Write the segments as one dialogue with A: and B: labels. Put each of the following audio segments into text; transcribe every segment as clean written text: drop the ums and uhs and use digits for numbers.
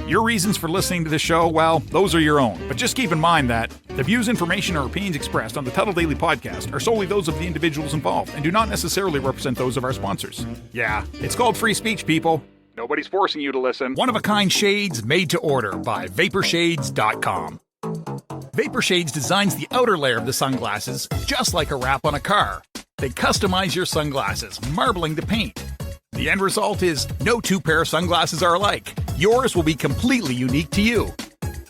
A: Your reasons for listening to the show, well, those are your own. But just keep in mind that the views, information, or opinions expressed on the Tuddle Daily Podcast are solely those of the individuals involved and do not necessarily represent those of our sponsors. Yeah, it's called free speech, people. Nobody's forcing you to listen. One-of-a-kind shades made to order by VaporShades.com. Vapor Shades designs the outer layer of the sunglasses just like a wrap on a car. They customize your sunglasses, marbling the paint. The end result is no two pair of sunglasses are alike. Yours will be completely unique to you.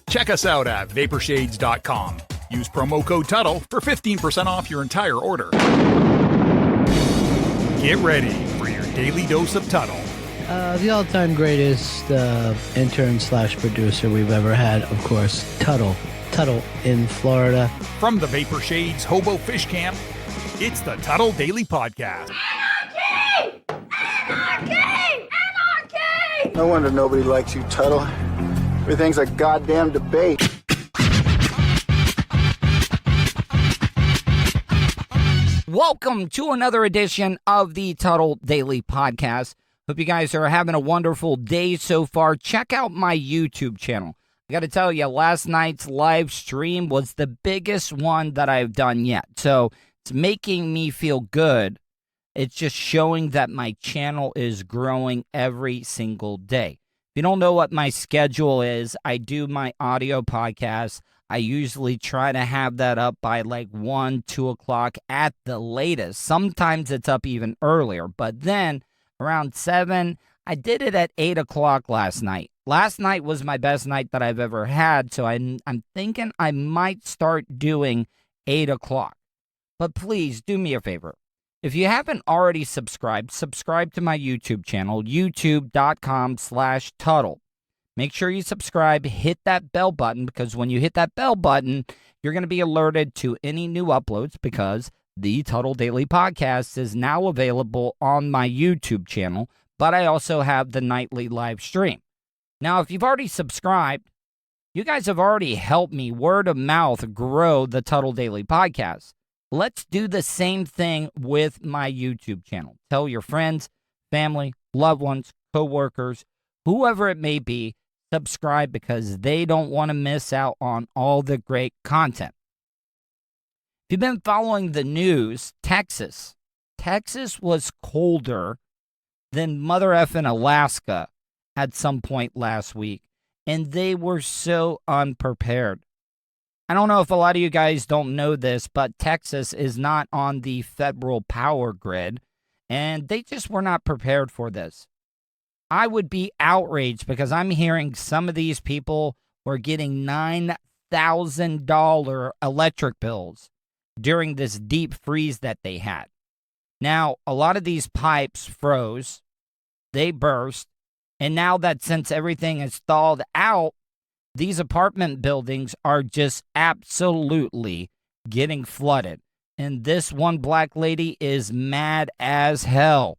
A: Check us out at VaporShades.com. Use promo code Tuddle for 15% off your entire order. Get ready for your daily dose of Tuddle.
B: The all-time greatest intern/producer we've ever had, of course, Tuddle. Tuddle in Florida.
A: From the Vapor Shades Hobo Fish Camp, it's the Tuddle Daily Podcast.
C: Anarchy! Anarchy! Anarchy!
D: No wonder nobody likes you, Tuddle. Everything's a goddamn debate.
E: Welcome to another edition of the Tuddle Daily Podcast. Hope you guys are having a wonderful day so far. Check out my YouTube channel. I got to tell you, last night's live stream was the biggest one that I've done yet. So it's making me feel good. It's just showing that my channel is growing every single day. If you don't know what my schedule is, I do my audio podcast. I usually try to have that up by like 1, 2 o'clock at the latest. Sometimes it's up even earlier. But then around 7, I did it at 8 o'clock last night. Last night was my best night that I've ever had, so I'm thinking I might start doing 8 o'clock. But please, do me a favor. If you haven't already subscribed, subscribe to my YouTube channel, youtube.com/Tuddle. Make sure you subscribe, hit that bell button, because when you hit that bell button, you're going to be alerted to any new uploads, because the Tuddle Daily Podcast is now available on my YouTube channel, but I also have the nightly live stream. Now, if you've already subscribed, you guys have already helped me word of mouth grow the Tuddle Daily Podcast. Let's do the same thing with my YouTube channel. Tell your friends, family, loved ones, coworkers, whoever it may be, subscribe because they don't want to miss out on all the great content. If you've been following the news, Texas was colder than mother effing Alaska at some point last week, and they were so unprepared. I don't know if a lot of you guys don't know this, but Texas is not on the federal power grid, and they just were not prepared for this. I would be outraged because I'm hearing some of these people were getting $9,000 electric bills during this deep freeze that they had. Now, a lot of these pipes froze, they burst, and now that since everything is thawed out, these apartment buildings are just absolutely getting flooded. And this one black lady is mad as hell.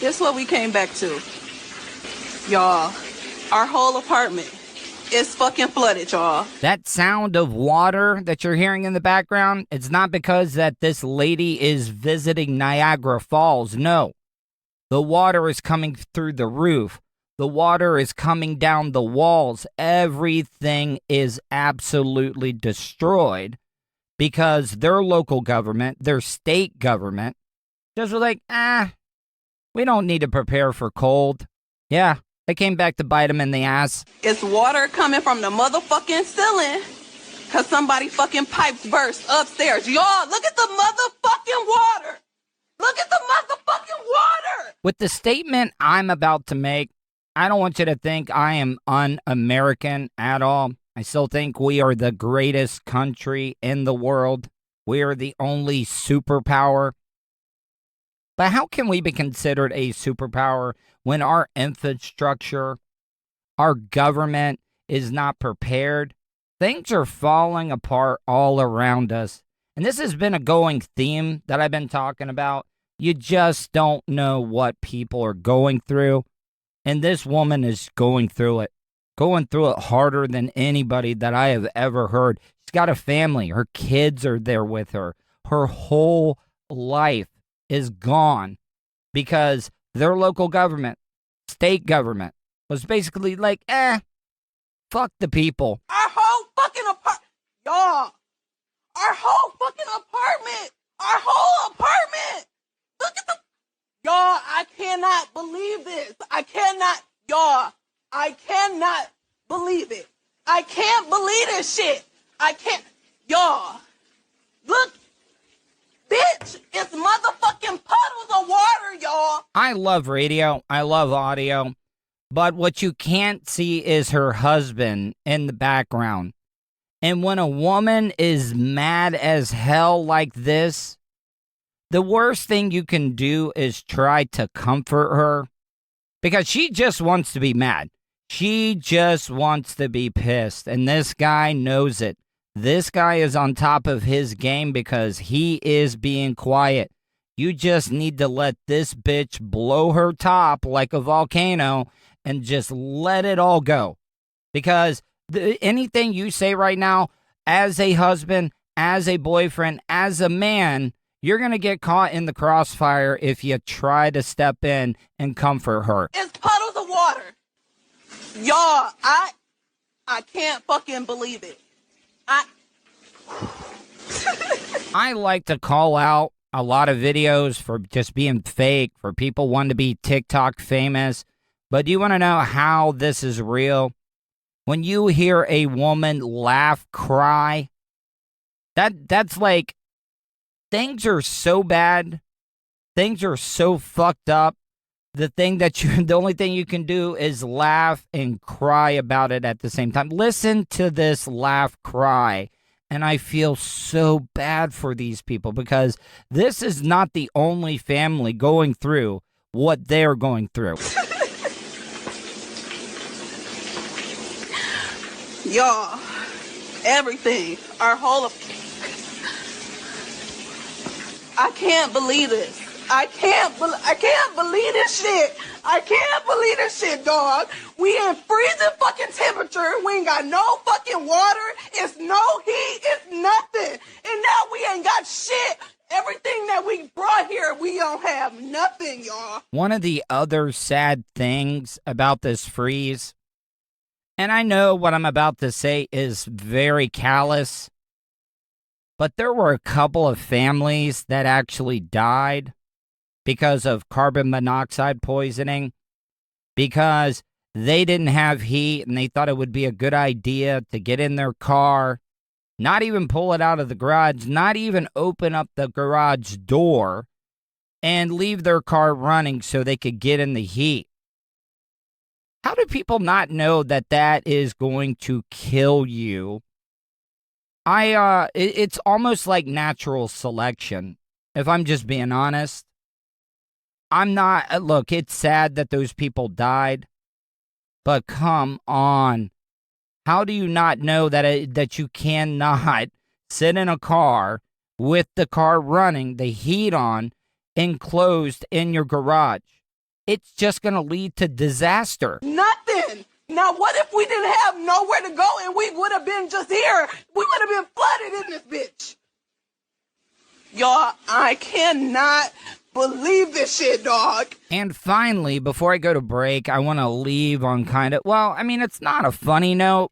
F: Guess what we came back to? Y'all, our whole apartment is fucking flooded, y'all.
E: That sound of water that you're hearing in the background, it's not because that this lady is visiting Niagara Falls. No. The water is coming through the roof. The water is coming down the walls. Everything is absolutely destroyed because their local government, their state government, just was like, we don't need to prepare for cold. Yeah, they came back to bite them in the ass.
F: It's water coming from the motherfucking ceiling because somebody fucking pipes burst upstairs. Y'all, look at the motherfucking water. Look at the motherfucking water!
E: With the statement I'm about to make, I don't want you to think I am un-American at all. I still think we are the greatest country in the world. We are the only superpower. But how can we be considered a superpower when our infrastructure, our government is not prepared? Things are falling apart all around us. And this has been a going theme that I've been talking about. You just don't know what people are going through. And this woman is going through it harder than anybody that I have ever heard. She's got a family. Her kids are there with her. Her whole life is gone because their local government, state government, was basically like, fuck the people.
F: Our whole fucking apartment, y'all. Our whole fucking apartment. Our whole apartment. Look at the, y'all. I cannot believe this. I cannot believe it. I can't believe this shit. I can't, y'all. Look, bitch, it's motherfucking puddles of water, y'all.
E: I love radio. I love audio. But what you can't see is her husband in the background. And when a woman is mad as hell like this, the worst thing you can do is try to comfort her. Because she just wants to be mad. She just wants to be pissed. And this guy knows it. This guy is on top of his game because he is being quiet. You just need to let this bitch blow her top like a volcano and just let it all go. Because anything you say right now, as a husband, as a boyfriend, as a man, you're going to get caught in the crossfire if you try to step in and comfort her.
F: It's puddles of water. Y'all, I can't fucking believe it.
E: I like to call out a lot of videos for just being fake, for people wanting to be TikTok famous. But do you want to know how this is real? When you hear a woman laugh, cry, that's like, things are so bad, things are so fucked up. The only thing you can do is laugh and cry about it at the same time. Listen to this laugh, cry. And I feel so bad for these people because this is not the only family going through what they're going through.
F: Y'all, everything, our whole, I can't believe this. I can't believe this shit. I can't believe this shit, dog. We in freezing fucking temperature. We ain't got no fucking water. It's no heat. It's nothing. And now we ain't got shit. Everything that we brought here, we don't have nothing, y'all.
E: One of the other sad things about this freeze, and I know what I'm about to say is very callous, but there were a couple of families that actually died because of carbon monoxide poisoning, because they didn't have heat and they thought it would be a good idea to get in their car, not even pull it out of the garage, not even open up the garage door and leave their car running so they could get in the heat. How do people not know that that is going to kill you? It's almost like natural selection, if I'm just being honest. Look, it's sad that those people died, but come on. How do you not know that you cannot sit in a car with the car running, the heat on, enclosed in your garage? It's just going to lead to disaster.
F: Nothing. Now, what if we didn't have nowhere to go and we would have been just here? We would have been flooded in this bitch. Y'all, I cannot believe this shit, dog.
E: And finally, before I go to break, I want to leave on it's not a funny note,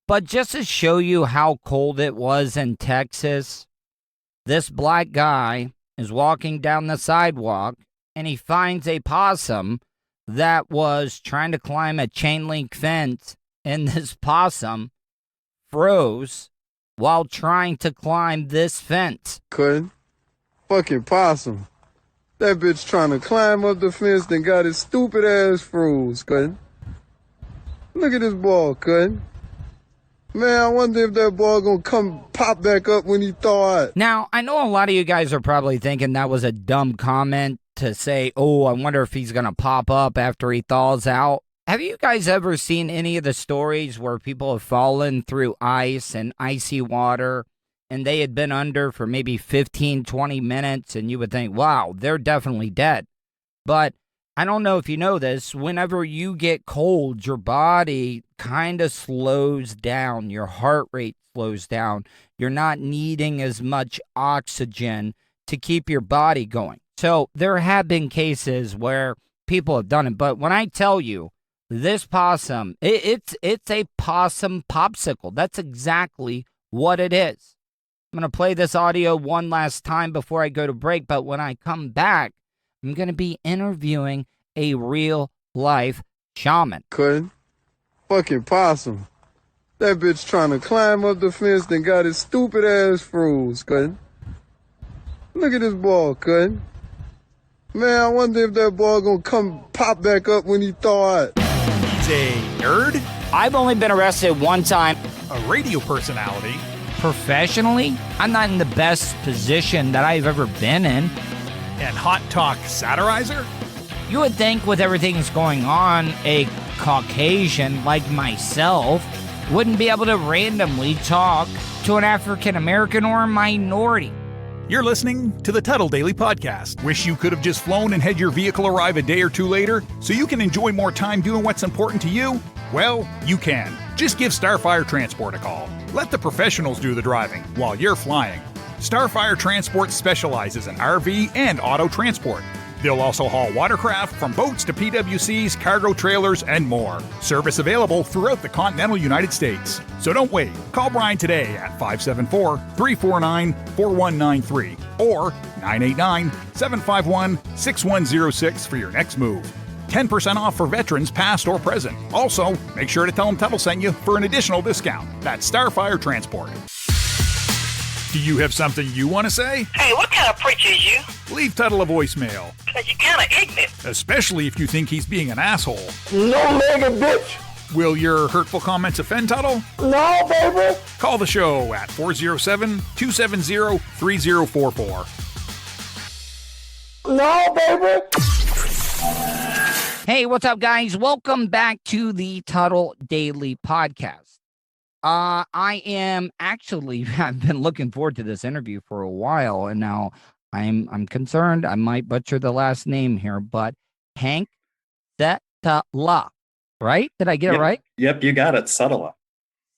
E: but just to show you how cold it was in Texas, this black guy is walking down the sidewalk and he finds a possum that was trying to climb a chain link fence, and this possum froze while trying to climb this fence.
G: Couldn't. Fucking possum. That bitch trying to climb up the fence and got his stupid ass froze, couldn't. Look at this ball, couldn't. Man, I wonder if that ball gonna come pop back up when he thaw out.
E: Now, I know a lot of you guys are probably thinking that was a dumb comment to say, oh, I wonder if he's gonna pop up after he thaws out. Have you guys ever seen any of the stories where people have fallen through ice and icy water and they had been under for maybe 15, 20 minutes and you would think, wow, they're definitely dead. But I don't know if you know this, whenever you get cold, your body kind of slows down. Your heart rate slows down. You're not needing as much oxygen to keep your body going. So there have been cases where people have done it. But when I tell you this possum, it's a possum popsicle. That's exactly what it is. I'm going to play this audio one last time before I go to break. But when I come back, I'm going to be interviewing a real life shaman.
G: Couldn't. Fucking possum. That bitch trying to climb up the fence and got his stupid ass froze, couldn't. Look at this ball, couldn't. Man, I wonder if that ball gonna come pop back up when he thaw it.
A: He's a nerd,
E: I've only been arrested one time.
A: a radio personality,
E: Professionally, I'm not in the best position that I've ever been in.
A: and hot talk satirizer.
E: You would think with everything that's going on, a Caucasian like myself wouldn't be able to randomly talk to an African American or a minority.
A: You're listening to the Tuddle Daily Podcast. Wish you could have just flown and had your vehicle arrive a day or two later so you can enjoy more time doing what's important to you? Well, you can. Just give Starfire Transport a call. Let the professionals do the driving while you're flying. Starfire Transport specializes in RV and auto transport. They'll also haul watercraft from boats to PWCs, cargo trailers, and more. Service available throughout the continental United States. So don't wait. Call Brian today at 574-349-4193 or 989-751-6106 for your next move. 10% off for veterans past or present. Also, make sure to tell them Tuddle sent you for an additional discount. That's Starfire Transport. Do you have something you want to say?
H: Hey, what kind of preacher is you?
A: Leave Tuddle a voicemail,
H: Cause you kind of ignorant.
A: especially if you think he's being an asshole.
G: No nigga, bitch.
A: Will your hurtful comments offend Tuddle?
G: No, baby.
A: Call the show at 407-270-3044.
G: No, baby.
E: Hey, what's up, guys? Welcome back to the Tuddle Daily Podcast. I am actually, I've been looking forward to this interview for a while, and now I'm concerned I might butcher the last name here, but Hank Setala, right? Did I get it right?
I: Yep, you got it. Setala.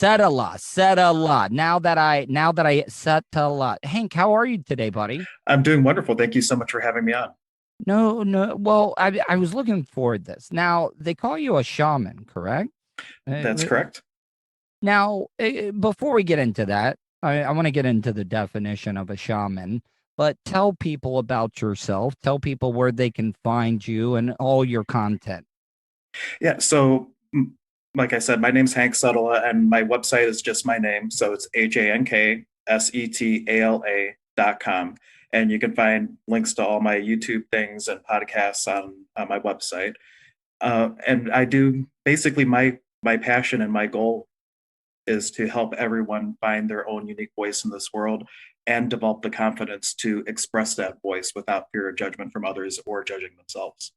E: Setala. Now that I Setala. Hank, how are you today, buddy?
I: I'm doing wonderful. Thank you so much for having me on.
E: No. Well, I was looking for this. Now, they call you a shaman, correct?
I: That's correct.
E: Now, before we get into that, I want to get into the definition of a shaman, but tell people about yourself. Tell people where they can find you and all your content.
I: Yeah, so like I said, my name's Hank Setala, and my website is just my name. So it's HankSetala.com. And you can find links to all my YouTube things and podcasts on my website. And I do basically my passion and my goal is to help everyone find their own unique voice in this world and develop the confidence to express that voice without fear of judgment from others or judging themselves.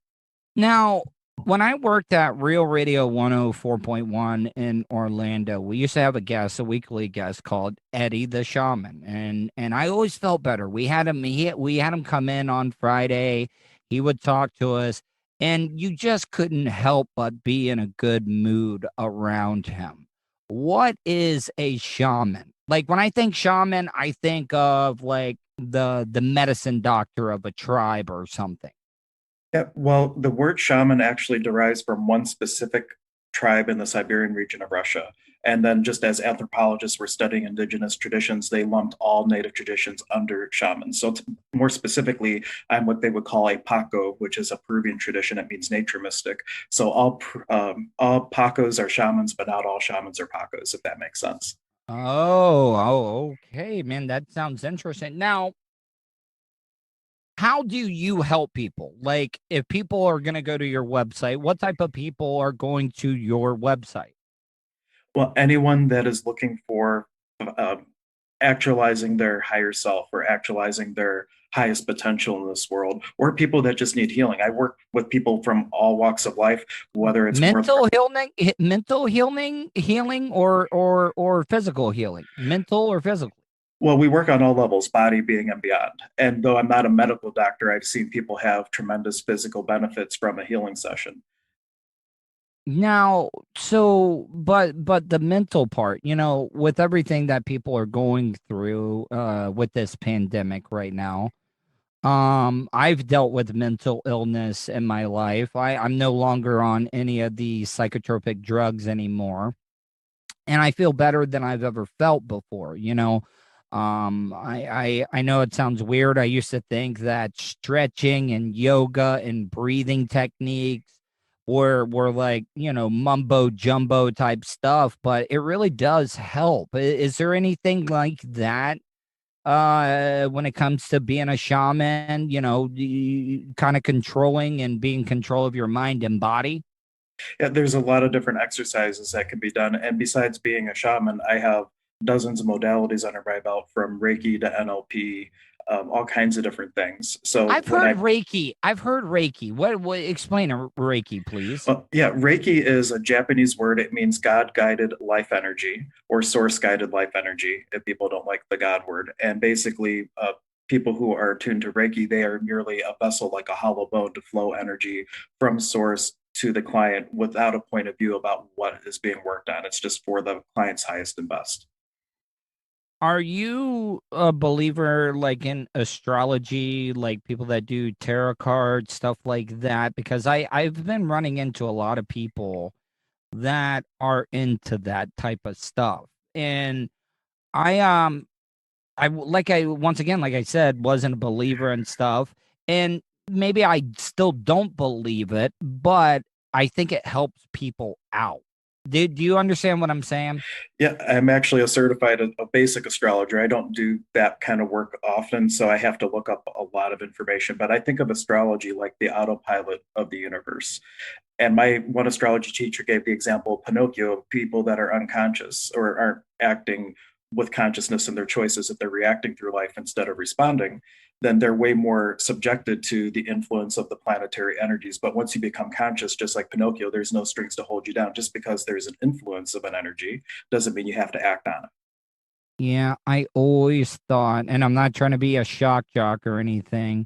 E: Now, when I worked at Real Radio 104.1 in Orlando, we used to have a weekly guest called Eddie the Shaman, and I always felt better. We had him come in on Friday. He would talk to us, and you just couldn't help but be in a good mood around him. What is a shaman? Like, when I think shaman, I think of like the medicine doctor of a tribe or something.
I: Yeah, well, the word shaman actually derives from one specific tribe in the Siberian region of Russia. And then just as anthropologists were studying indigenous traditions, they lumped all native traditions under shamans. So more specifically, I'm what they would call a Paco, which is a Peruvian tradition. It means nature mystic. So all Pacos are shamans, but not all shamans are Pacos, if that makes sense.
E: Oh, okay, man. That sounds interesting. Now, how do you help people? Like, if people are going to go to your website, what type of people are going to your website?
I: Well, anyone that is looking for actualizing their higher self or actualizing their highest potential in this world, or people that just need healing. I work with people from all walks of life, whether it's
E: mental healing, or physical healing, mental or physical.
I: Well, we work on all levels, body, being, and beyond. And though I'm not a medical doctor, I've seen people have tremendous physical benefits from a healing session.
E: Now, but the mental part, with everything that people are going through with this pandemic right now, I've dealt with mental illness in my life. I'm no longer on any of the psychotropic drugs anymore. And I feel better than I've ever felt before. I know it sounds weird. I used to think that stretching and yoga and breathing techniques were like, mumbo jumbo type stuff, but it really does help. Is there anything like that when it comes to being a shaman, kind of controlling and being control of your mind and body?
I: Yeah, there's a lot of different exercises that can be done. And besides being a shaman, I have dozens of modalities under my belt, from Reiki to NLP, all kinds of different things. So
E: I've heard Reiki. I've heard Reiki. What explain Reiki, please?
I: Yeah, Reiki is a Japanese word. It means God guided life energy or source guided life energy, if people don't like the God word. And basically, people who are attuned to Reiki, they are merely a vessel, like a hollow bone, to flow energy from source to the client without a point of view about what is being worked on. It's just for the client's highest and best.
E: Are you a believer like in astrology, like people that do tarot cards, stuff like that? Because I've been running into a lot of people that are into that type of stuff. And I once again, like I said, wasn't a believer and stuff. And maybe I still don't believe it, but I think it helps people out. Do you understand what I'm saying?
I: Yeah, I'm actually a basic astrologer. I don't do that kind of work often, so I have to look up a lot of information. But I think of astrology like the autopilot of the universe. And my one astrology teacher gave the example of Pinocchio, of people that are unconscious or aren't acting with consciousness in their choices, if they're reacting through life instead of responding, then they're way more subjected to the influence of the planetary energies. But once you become conscious, just like Pinocchio, there's no strings to hold you down. Just because there's an influence of an energy doesn't mean you have to act on it.
E: Yeah, I always thought, and I'm not trying to be a shock jock or anything.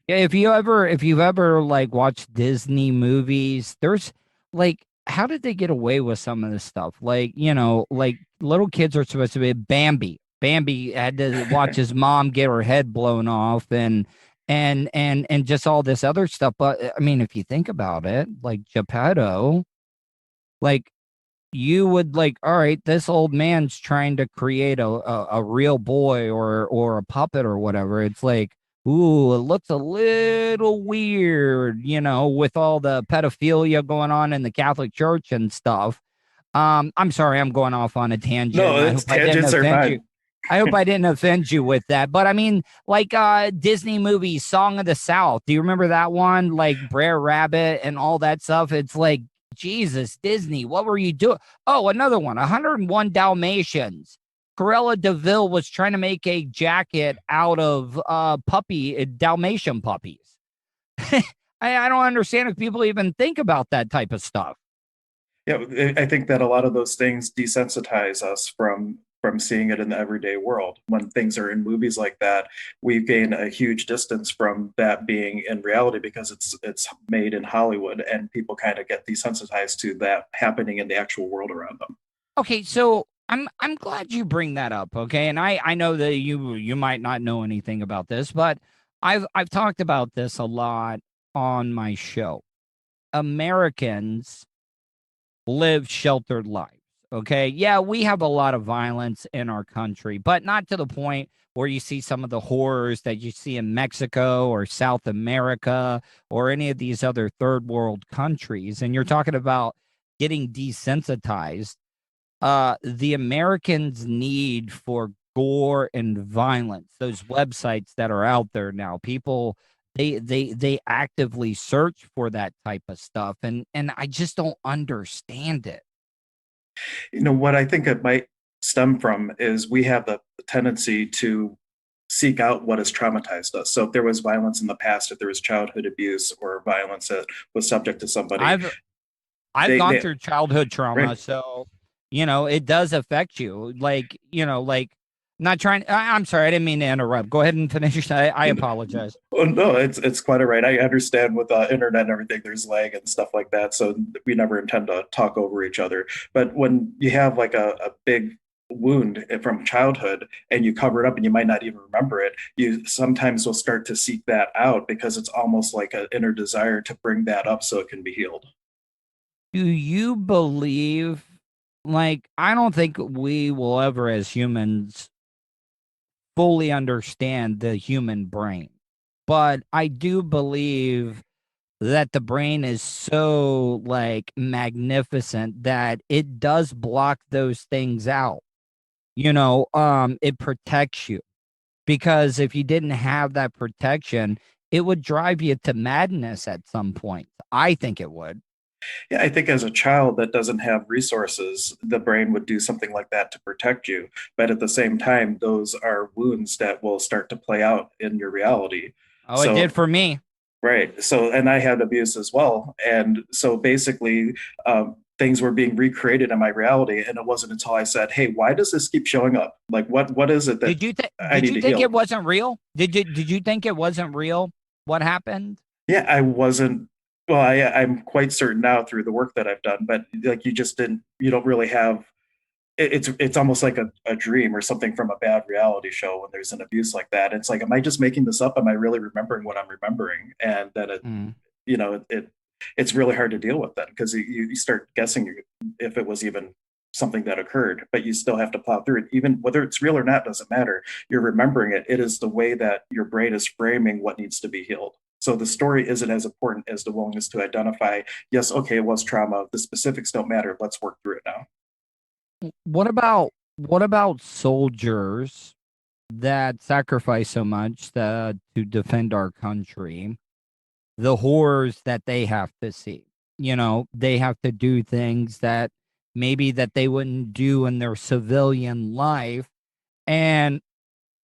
E: Yeah, if you've ever like watched Disney movies, there's like, how did they get away with some of this stuff? Like, like little kids are supposed to be Bambi. Bambi had to watch his mom get her head blown off and just all this other stuff. But I mean, if you think about it, like Geppetto, like you would like, all right, this old man's trying to create a real boy or a puppet or whatever. It's like, ooh, it looks a little weird, with all the pedophilia going on in the Catholic Church and stuff. I'm sorry, I'm going off on a tangent.
I: No, tangents are fine.
E: You. I hope I didn't offend you with that. But I mean, like Disney movie Song of the South. Do you remember that one? Like Brer Rabbit and all that stuff. It's like, Jesus, Disney, what were you doing? Oh, another one, 101 Dalmatians. Cruella de Vil was trying to make a jacket out of Dalmatian puppies. I don't understand if people even think about that type of stuff.
I: Yeah, I think that a lot of those things desensitize us from seeing it in the everyday world. When things are in movies like that, we gain a huge distance from that being in reality because it's made in Hollywood, and people kind of get desensitized to that happening in the actual world around them.
E: Okay, so I'm glad you bring that up, okay? And I know that you might not know anything about this, but I've talked about this a lot on my show. Americans live sheltered lives. Okay. Yeah, we have a lot of violence in our country, but not to the point where you see some of the horrors that you see in Mexico or South America or any of these other third world countries. And you're talking about getting desensitized. The Americans' need for gore and violence, those websites that are out there now, people they actively search for that type of stuff. And I just don't understand it.
I: What I think it might stem from is we have the tendency to seek out what has traumatized us. So if there was violence in the past, if there was childhood abuse or violence that was subject to somebody,
E: I've gone through childhood trauma, right. So it does affect you. Like not trying. I'm sorry, I didn't mean to interrupt. Go ahead and finish. I apologize.
I: Oh no, it's quite all right. I understand with internet and everything, there's lag and stuff like that, so we never intend to talk over each other. But when you have like a big wound from childhood and you cover it up and you might not even remember it, you sometimes will start to seek that out because it's almost like an inner desire to bring that up so it can be healed.
E: Do you believe, like, I don't think we will ever as humans fully understand the human brain, but I do believe that the brain is so like magnificent that it does block those things out. It protects you, because if you didn't have that protection, it would drive you to madness at some point. I think it would.
I: Yeah, I think as a child that doesn't have resources, the brain would do something like that to protect you. But at the same time, those are wounds that will start to play out in your reality.
E: Oh, it did for me.
I: Right. So, and I had abuse as well. And so basically, things were being recreated in my reality. And it wasn't until I said, hey, why does this keep showing up? Like, what is it that
E: Did you think
I: heal?
E: it wasn't real? Did you think it wasn't real? What happened?
I: Yeah, I wasn't. Well, I'm quite certain now through the work that I've done, but like you don't really have, it's almost like a dream or something from a bad reality show when there's an abuse like that. It's like, am I just making this up? Am I really remembering what I'm remembering? And then it's really hard to deal with that because you start guessing if it was even something that occurred, but you still have to plow through it. Even whether it's real or not doesn't matter. You're remembering it. It is the way that your brain is framing what needs to be healed. So the story isn't as important as the willingness to identify, yes, okay, it was trauma. The specifics don't matter. Let's work through it now.
E: What about soldiers that sacrifice so much to defend our country? The horrors that they have to see. They have to do things that maybe that they wouldn't do in their civilian life. And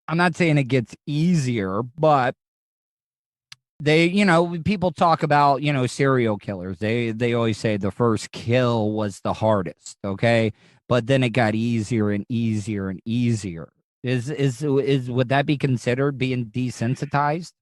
E: I'm not saying it gets easier, but people talk about, serial killers. They always say the first kill was the hardest, okay? But then it got easier and easier and easier. Would that be considered being desensitized?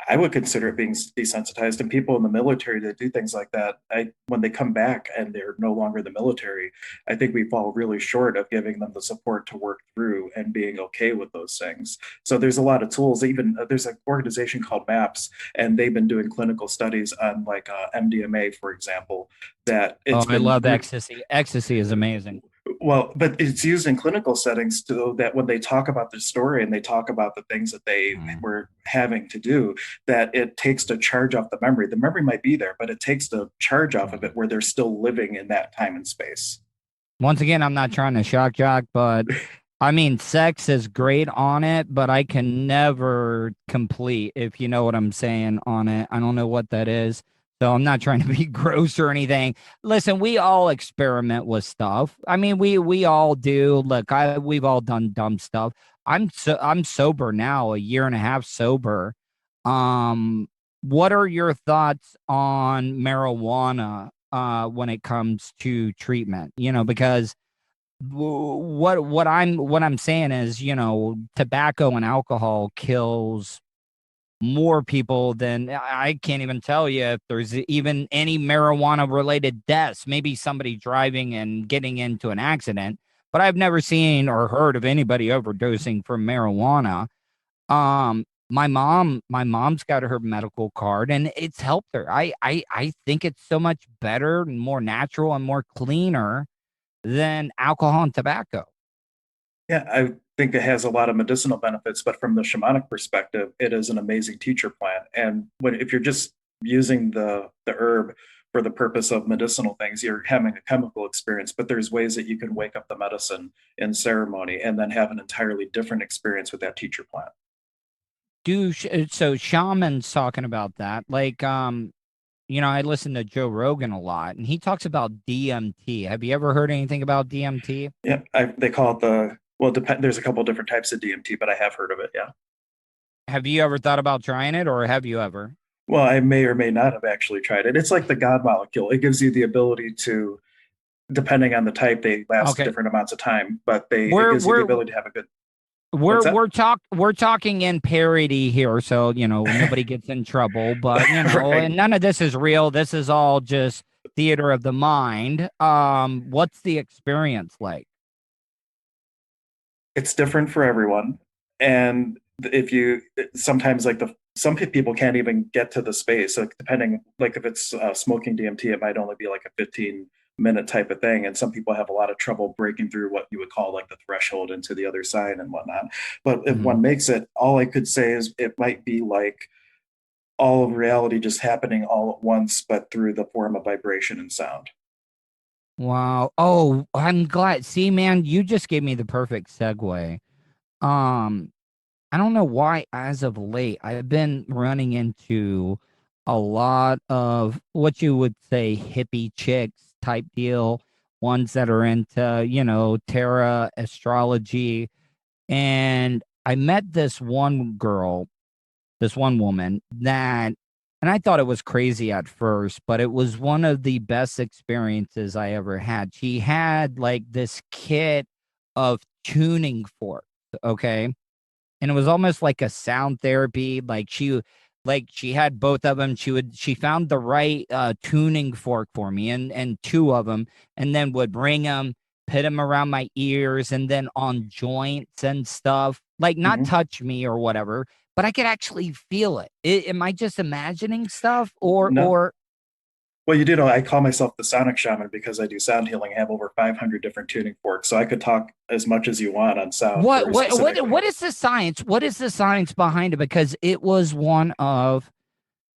I: I would consider it being desensitized, and people in the military that do things like that, when they come back and they're no longer in the military, I think we fall really short of giving them the support to work through and being okay with those things. So there's a lot of tools. Even there's an organization called MAPS, and they've been doing clinical studies on like MDMA, for example.
E: I love ecstasy. Ecstasy is amazing.
I: Well, but it's used in clinical settings so that when they talk about the story and they talk about the things that they were having to do, that it takes the charge off the memory. The memory might be there, but it takes the charge off of it where they're still living in that time and space.
E: Once again, I'm not trying to shock jock, but I mean, sex is great on it, but I can never complete, if you know what I'm saying, on it. I don't know what that is. So I'm not trying to be gross or anything. Listen, we all experiment with stuff. I mean, we all do. Look, we've all done dumb stuff. I'm sober now, a year and a half sober. What are your thoughts on marijuana when it comes to treatment? Because what I'm saying is, tobacco and alcohol kills more people than I can't even tell you if there's even any marijuana related deaths. Maybe somebody driving and getting into an accident, but I've never seen or heard of anybody overdosing from marijuana. My mom's got her medical card and it's helped her. I think it's so much better and more natural and more cleaner than alcohol and tobacco.
I: Yeah, I think it has a lot of medicinal benefits, but from the shamanic perspective, it is an amazing teacher plant. And if you're just using the herb for the purpose of medicinal things, you're having a chemical experience, but there's ways that you can wake up the medicine in ceremony and then have an entirely different experience with that teacher plant.
E: So shamans talking about that, like, I listen to Joe Rogan a lot, and he talks about DMT. Have you ever heard anything about DMT?
I: Yeah, they call it there's a couple of different types of DMT, but I have heard of it, yeah.
E: Have you ever thought about trying it, or have you ever?
I: Well, I may or may not have actually tried it. It's like the God molecule. It gives you the ability to, depending on the type, they last different amounts of time, but it gives you the ability to have a good...
E: We're talking in parody here, so nobody gets in trouble. But
I: Right.
E: And none of this is real. This is all just theater of the mind. What's the experience like?
I: It's different for everyone. And if you sometimes like some people can't even get to the space. Like depending, like if it's smoking DMT, it might only be like a 15-minute type of thing. And some people have a lot of trouble breaking through what you would call like the threshold into the other side and whatnot. But if one makes it, all I could say is it might be like all of reality just happening all at once, but through the form of vibration and sound.
E: Wow. Oh, I'm glad. See, man, you just gave me the perfect segue. I don't know why, as of late, I've been running into a lot of what you would say hippie chicks type deal, ones that are into, Terra astrology. And I met this one girl, this one woman that, and I thought it was crazy at first, but it was one of the best experiences I ever had. She had like this kit of tuning forks, okay? And it was almost like a sound therapy. Like she had both of them. She found the right tuning fork for me and two of them, and then would bring them, put them around my ears and then on joints and stuff, like not touch me or whatever, but I could actually feel it. Am I just imagining stuff
I: No.
E: or
I: Well, you do know I call myself the Sonic Shaman because I do sound healing. I have over 500 different tuning forks, so I could talk as much as you want on sound.
E: what is the science? What is the science behind it? Because it was one of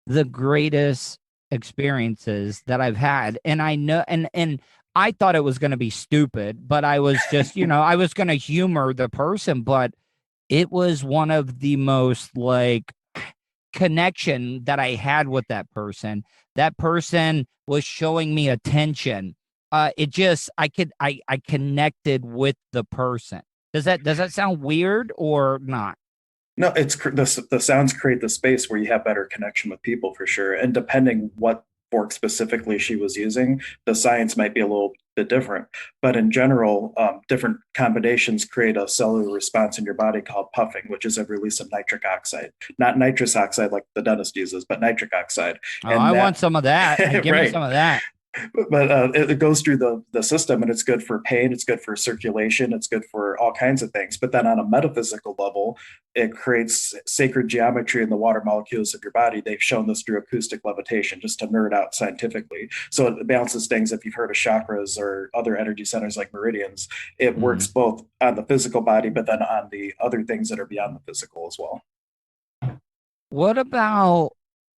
E: the greatest experiences that I've had. And I know, and I thought it was going to be stupid, but I was just, I was going to humor the person, but it was one of the most like connection that I had with that person. That person was showing me attention. I connected with the person. Does that sound weird or not?
I: No, it's the sounds create the space where you have better connection with people for sure. And depending what fork specifically she was using, the science might be a little bit different. But in general, different combinations create a cellular response in your body called puffing, which is a release of nitric oxide, not nitrous oxide like the dentist uses, but nitric oxide.
E: Oh, and I want some of that. Give me some of that.
I: But it goes through the system, and it's good for pain, it's good for circulation, it's good for all kinds of things. But then on a metaphysical level, it creates sacred geometry in the water molecules of your body. They've shown this through acoustic levitation, just to nerd out scientifically. So it balances things. If you've heard of chakras or other energy centers like meridians, it works both on the physical body, but then on the other things that are beyond the physical as well.
E: What about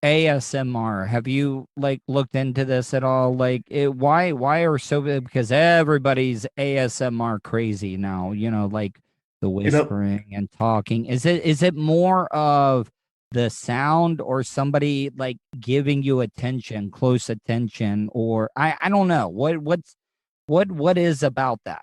E: ASMR? Have you like looked into this at all? Like why are so big? Because everybody's ASMR crazy now, like the whispering and talking. Is it more of the sound or somebody like giving you attention, close attention, or I don't know. What is about that?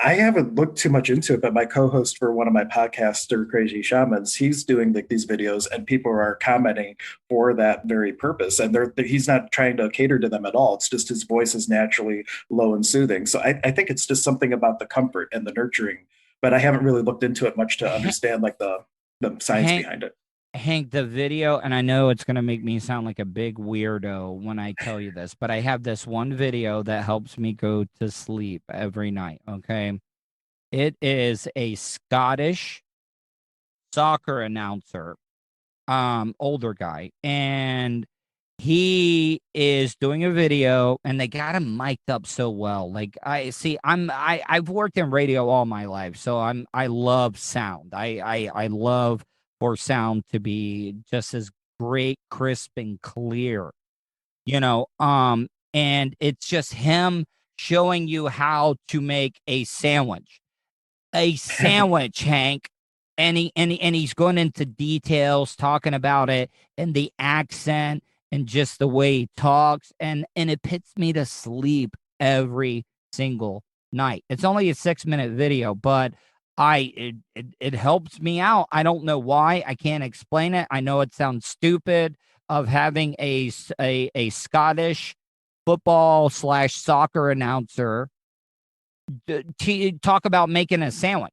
I: I haven't looked too much into it, but my co-host for one of my podcasts, Stir Crazy Shamans, he's doing these videos, and people are commenting for that very purpose. And he's not trying to cater to them at all. It's just his voice is naturally low and soothing. So I think it's just something about the comfort and the nurturing. But I haven't really looked into it much to understand like the science behind it.
E: Hank, the video, and I know it's going to make me sound like a big weirdo when I tell you this, but I have this one video that helps me go to sleep every night, okay? It is a Scottish soccer announcer, older guy, and he is doing a video, and they got him mic'd up so well. Like I've worked in radio all my life, so I love sound. I love for sound to be just as great, crisp, and clear, and it's just him showing you how to make a sandwich, Hank, and he's going into details, talking about it and the accent and just the way he talks, and it puts me to sleep every single night. It's only a 6-minute video, but it helps me out. I don't know why. I can't explain it. I know it sounds stupid of having a Scottish football / soccer announcer talk about making a sandwich.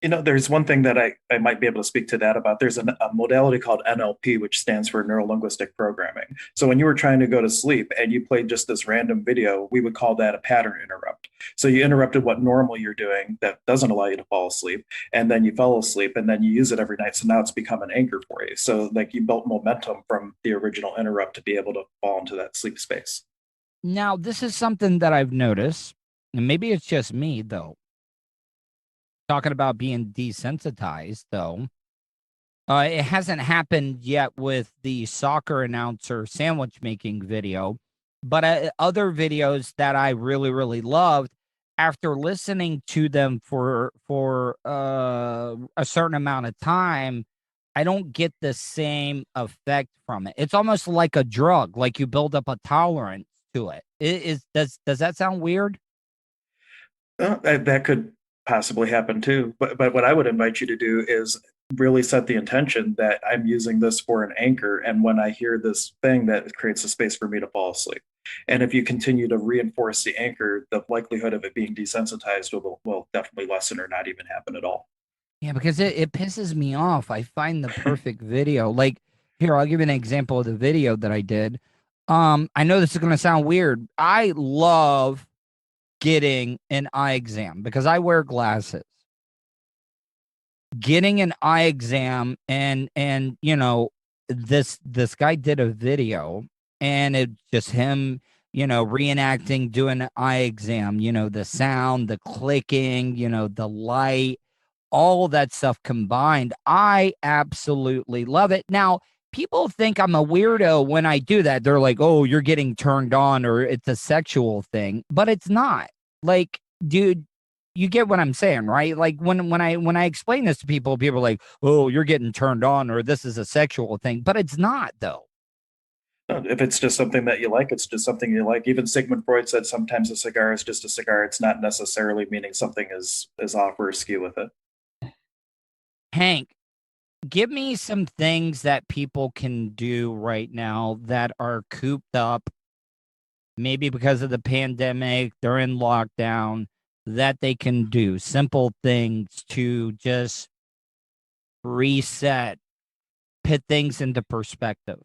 I: There's one thing that I might be able to speak to that about. There's a modality called NLP, which stands for neuro-linguistic programming. So when you were trying to go to sleep and you played just this random video, we would call that a pattern interrupt. So you interrupted what normal you're doing that doesn't allow you to fall asleep, and then you fell asleep, and then you use it every night. So now it's become an anchor for you. So like you built momentum from the original interrupt to be able to fall into that sleep space.
E: Now, this is something that I've noticed, and maybe it's just me, though. Talking about being desensitized, though. It hasn't happened yet with the soccer announcer sandwich making video, but other videos that I really, really loved, after listening to them for a certain amount of time, I don't get the same effect from it. It's almost like a drug, like you build up a tolerance to it. Does that sound weird?
I: That could possibly happen too. But what I would invite you to do is really set the intention that I'm using this for an anchor. And when I hear this thing, that creates a space for me to fall asleep. And if you continue to reinforce the anchor, the likelihood of it being desensitized will definitely lessen or not even happen at all.
E: Yeah, because it pisses me off. I find the perfect video. Like, here, I'll give you an example of the video that I did. I know this is going to sound weird. I love getting an eye exam because I wear glasses. Getting an eye exam and you know, this guy did a video and it just him, you know, reenacting doing an eye exam, you know, the sound, the clicking, you know, the light, all that stuff combined. I absolutely love it. Now, people think I'm a weirdo when I do that. They're like, "Oh, you're getting turned on or it's a sexual thing." But it's not. Like, dude, you get what I'm saying, right? Like when I explain this to people, people are like, "Oh, you're getting turned on," or "This is a sexual thing," but it's not, though.
I: If it's just something that you like, it's just something you like. Even Sigmund Freud said sometimes a cigar is just a cigar. It's not necessarily meaning something is off or askew with it.
E: Hank, give me some things that people can do right now that are cooped up, maybe because of the pandemic, they're in lockdown, that they can do. Simple things to just reset, put things into perspective.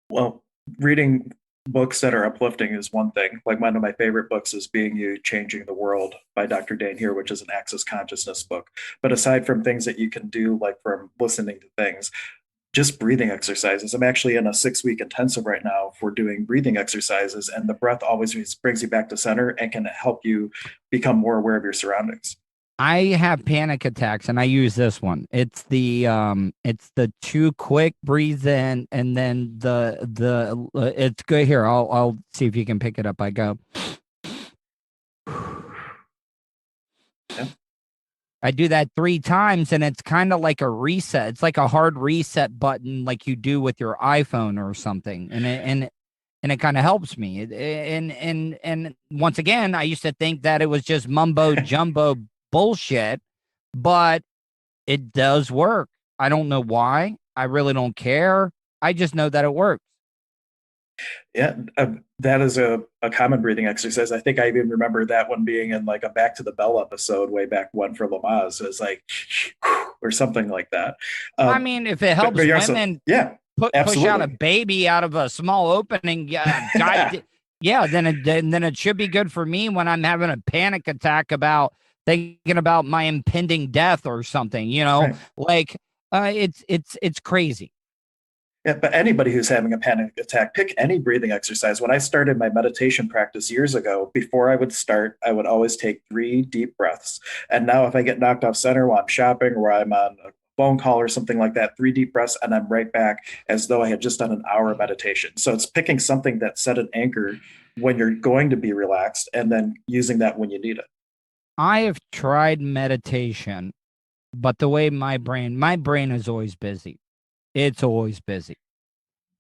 I: Well, reading books that are uplifting is one thing. Like one of my favorite books is Being You, Changing the World by Dr. Dan Here, which is an Access Consciousness book. But aside from things that you can do, like from listening to things, just breathing exercises. I'm actually in a 6-week intensive right now for doing breathing exercises, and the breath always brings you back to center and can help you become more aware of your surroundings.
E: I have panic attacks and I use this one. It's the 2 quick breathe in and then it's good. Here, I'll see if you can pick it up. I go.
I: Yeah.
E: I do that 3 times and it's kind of like a reset. It's like a hard reset button like you do with your iPhone or something. And it kind of helps me. And once again, I used to think that it was just mumbo jumbo bullshit, but it does work. I don't know why. I really don't care. I just know that it works.
I: Yeah, that is a common breathing exercise. I think I even remember that one being in like a Back to the Bell episode way back when for Lamaze. It was like, or something like that.
E: I mean, if it helps women push out a baby out of a small opening, God, yeah, then it should be good for me when I'm having a panic attack about thinking about my impending death or something, you know, right. Like it's crazy.
I: Yeah, but anybody who's having a panic attack, pick any breathing exercise. When I started my meditation practice years ago, before I would start, I would always take 3 deep breaths. And now if I get knocked off center while I'm shopping or I'm on a phone call or something like that, 3 deep breaths, and I'm right back as though I had just done an hour of meditation. So it's picking something that set an anchor when you're going to be relaxed and then using that when you need it.
E: I have tried meditation, but the way my brain is always busy. It's always busy.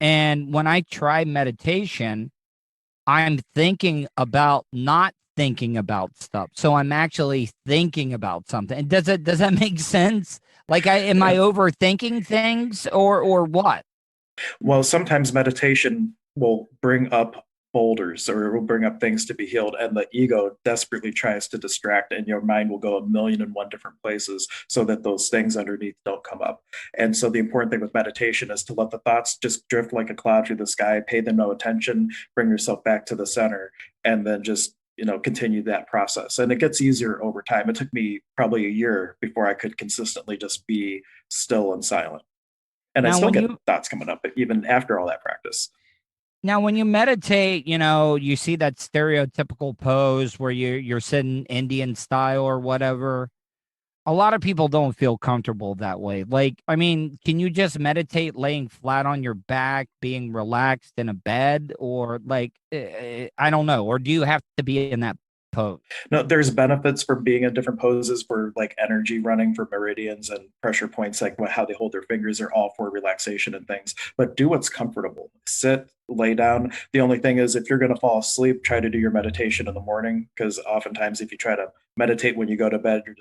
E: And when I try meditation, I'm thinking about not thinking about stuff. So I'm actually thinking about something. Does that make sense? Like am I overthinking things or what?
I: Well, sometimes meditation will bring up boulders or it will bring up things to be healed, and the ego desperately tries to distract, and your mind will go 1,000,001 different places so that those things underneath don't come up. And so the important thing with meditation is to let the thoughts just drift like a cloud through the sky, pay them no attention, bring yourself back to the center, and then just continue that process. And it gets easier over time. It took me probably a year before I could consistently just be still and silent. And
E: Now,
I: I still
E: when
I: get
E: you
I: thoughts coming up even after all that practice.
E: Now, when you meditate, you see that stereotypical pose where you're sitting Indian style or whatever. A lot of people don't feel comfortable that way. Like, I mean, can you just meditate laying flat on your back, being relaxed in a bed, or like, I don't know, or do you have to be in that pose?
I: No, there's benefits for being in different poses for like energy running for meridians and pressure points, like how they hold their fingers are all for relaxation and things. But do what's comfortable. Sit, lay down. The only thing is, if you're going to fall asleep, try to do your meditation in the morning, because oftentimes if you try to meditate when you go to bed, you're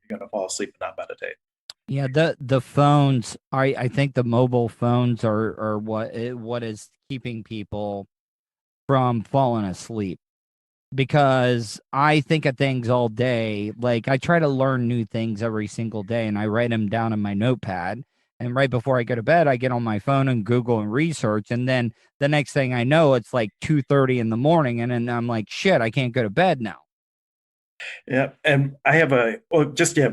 I: going to fall asleep and not meditate.
E: Yeah, the phones. I think the mobile phones are what is keeping people from falling asleep. Because I think of things all day. Like, I try to learn new things every single day, and I write them down in my notepad. And right before I go to bed, I get on my phone and Google and research. And then the next thing I know, it's like 2:30 in the morning, and then I'm like, shit, I can't go to bed now.
I: Yeah, and I have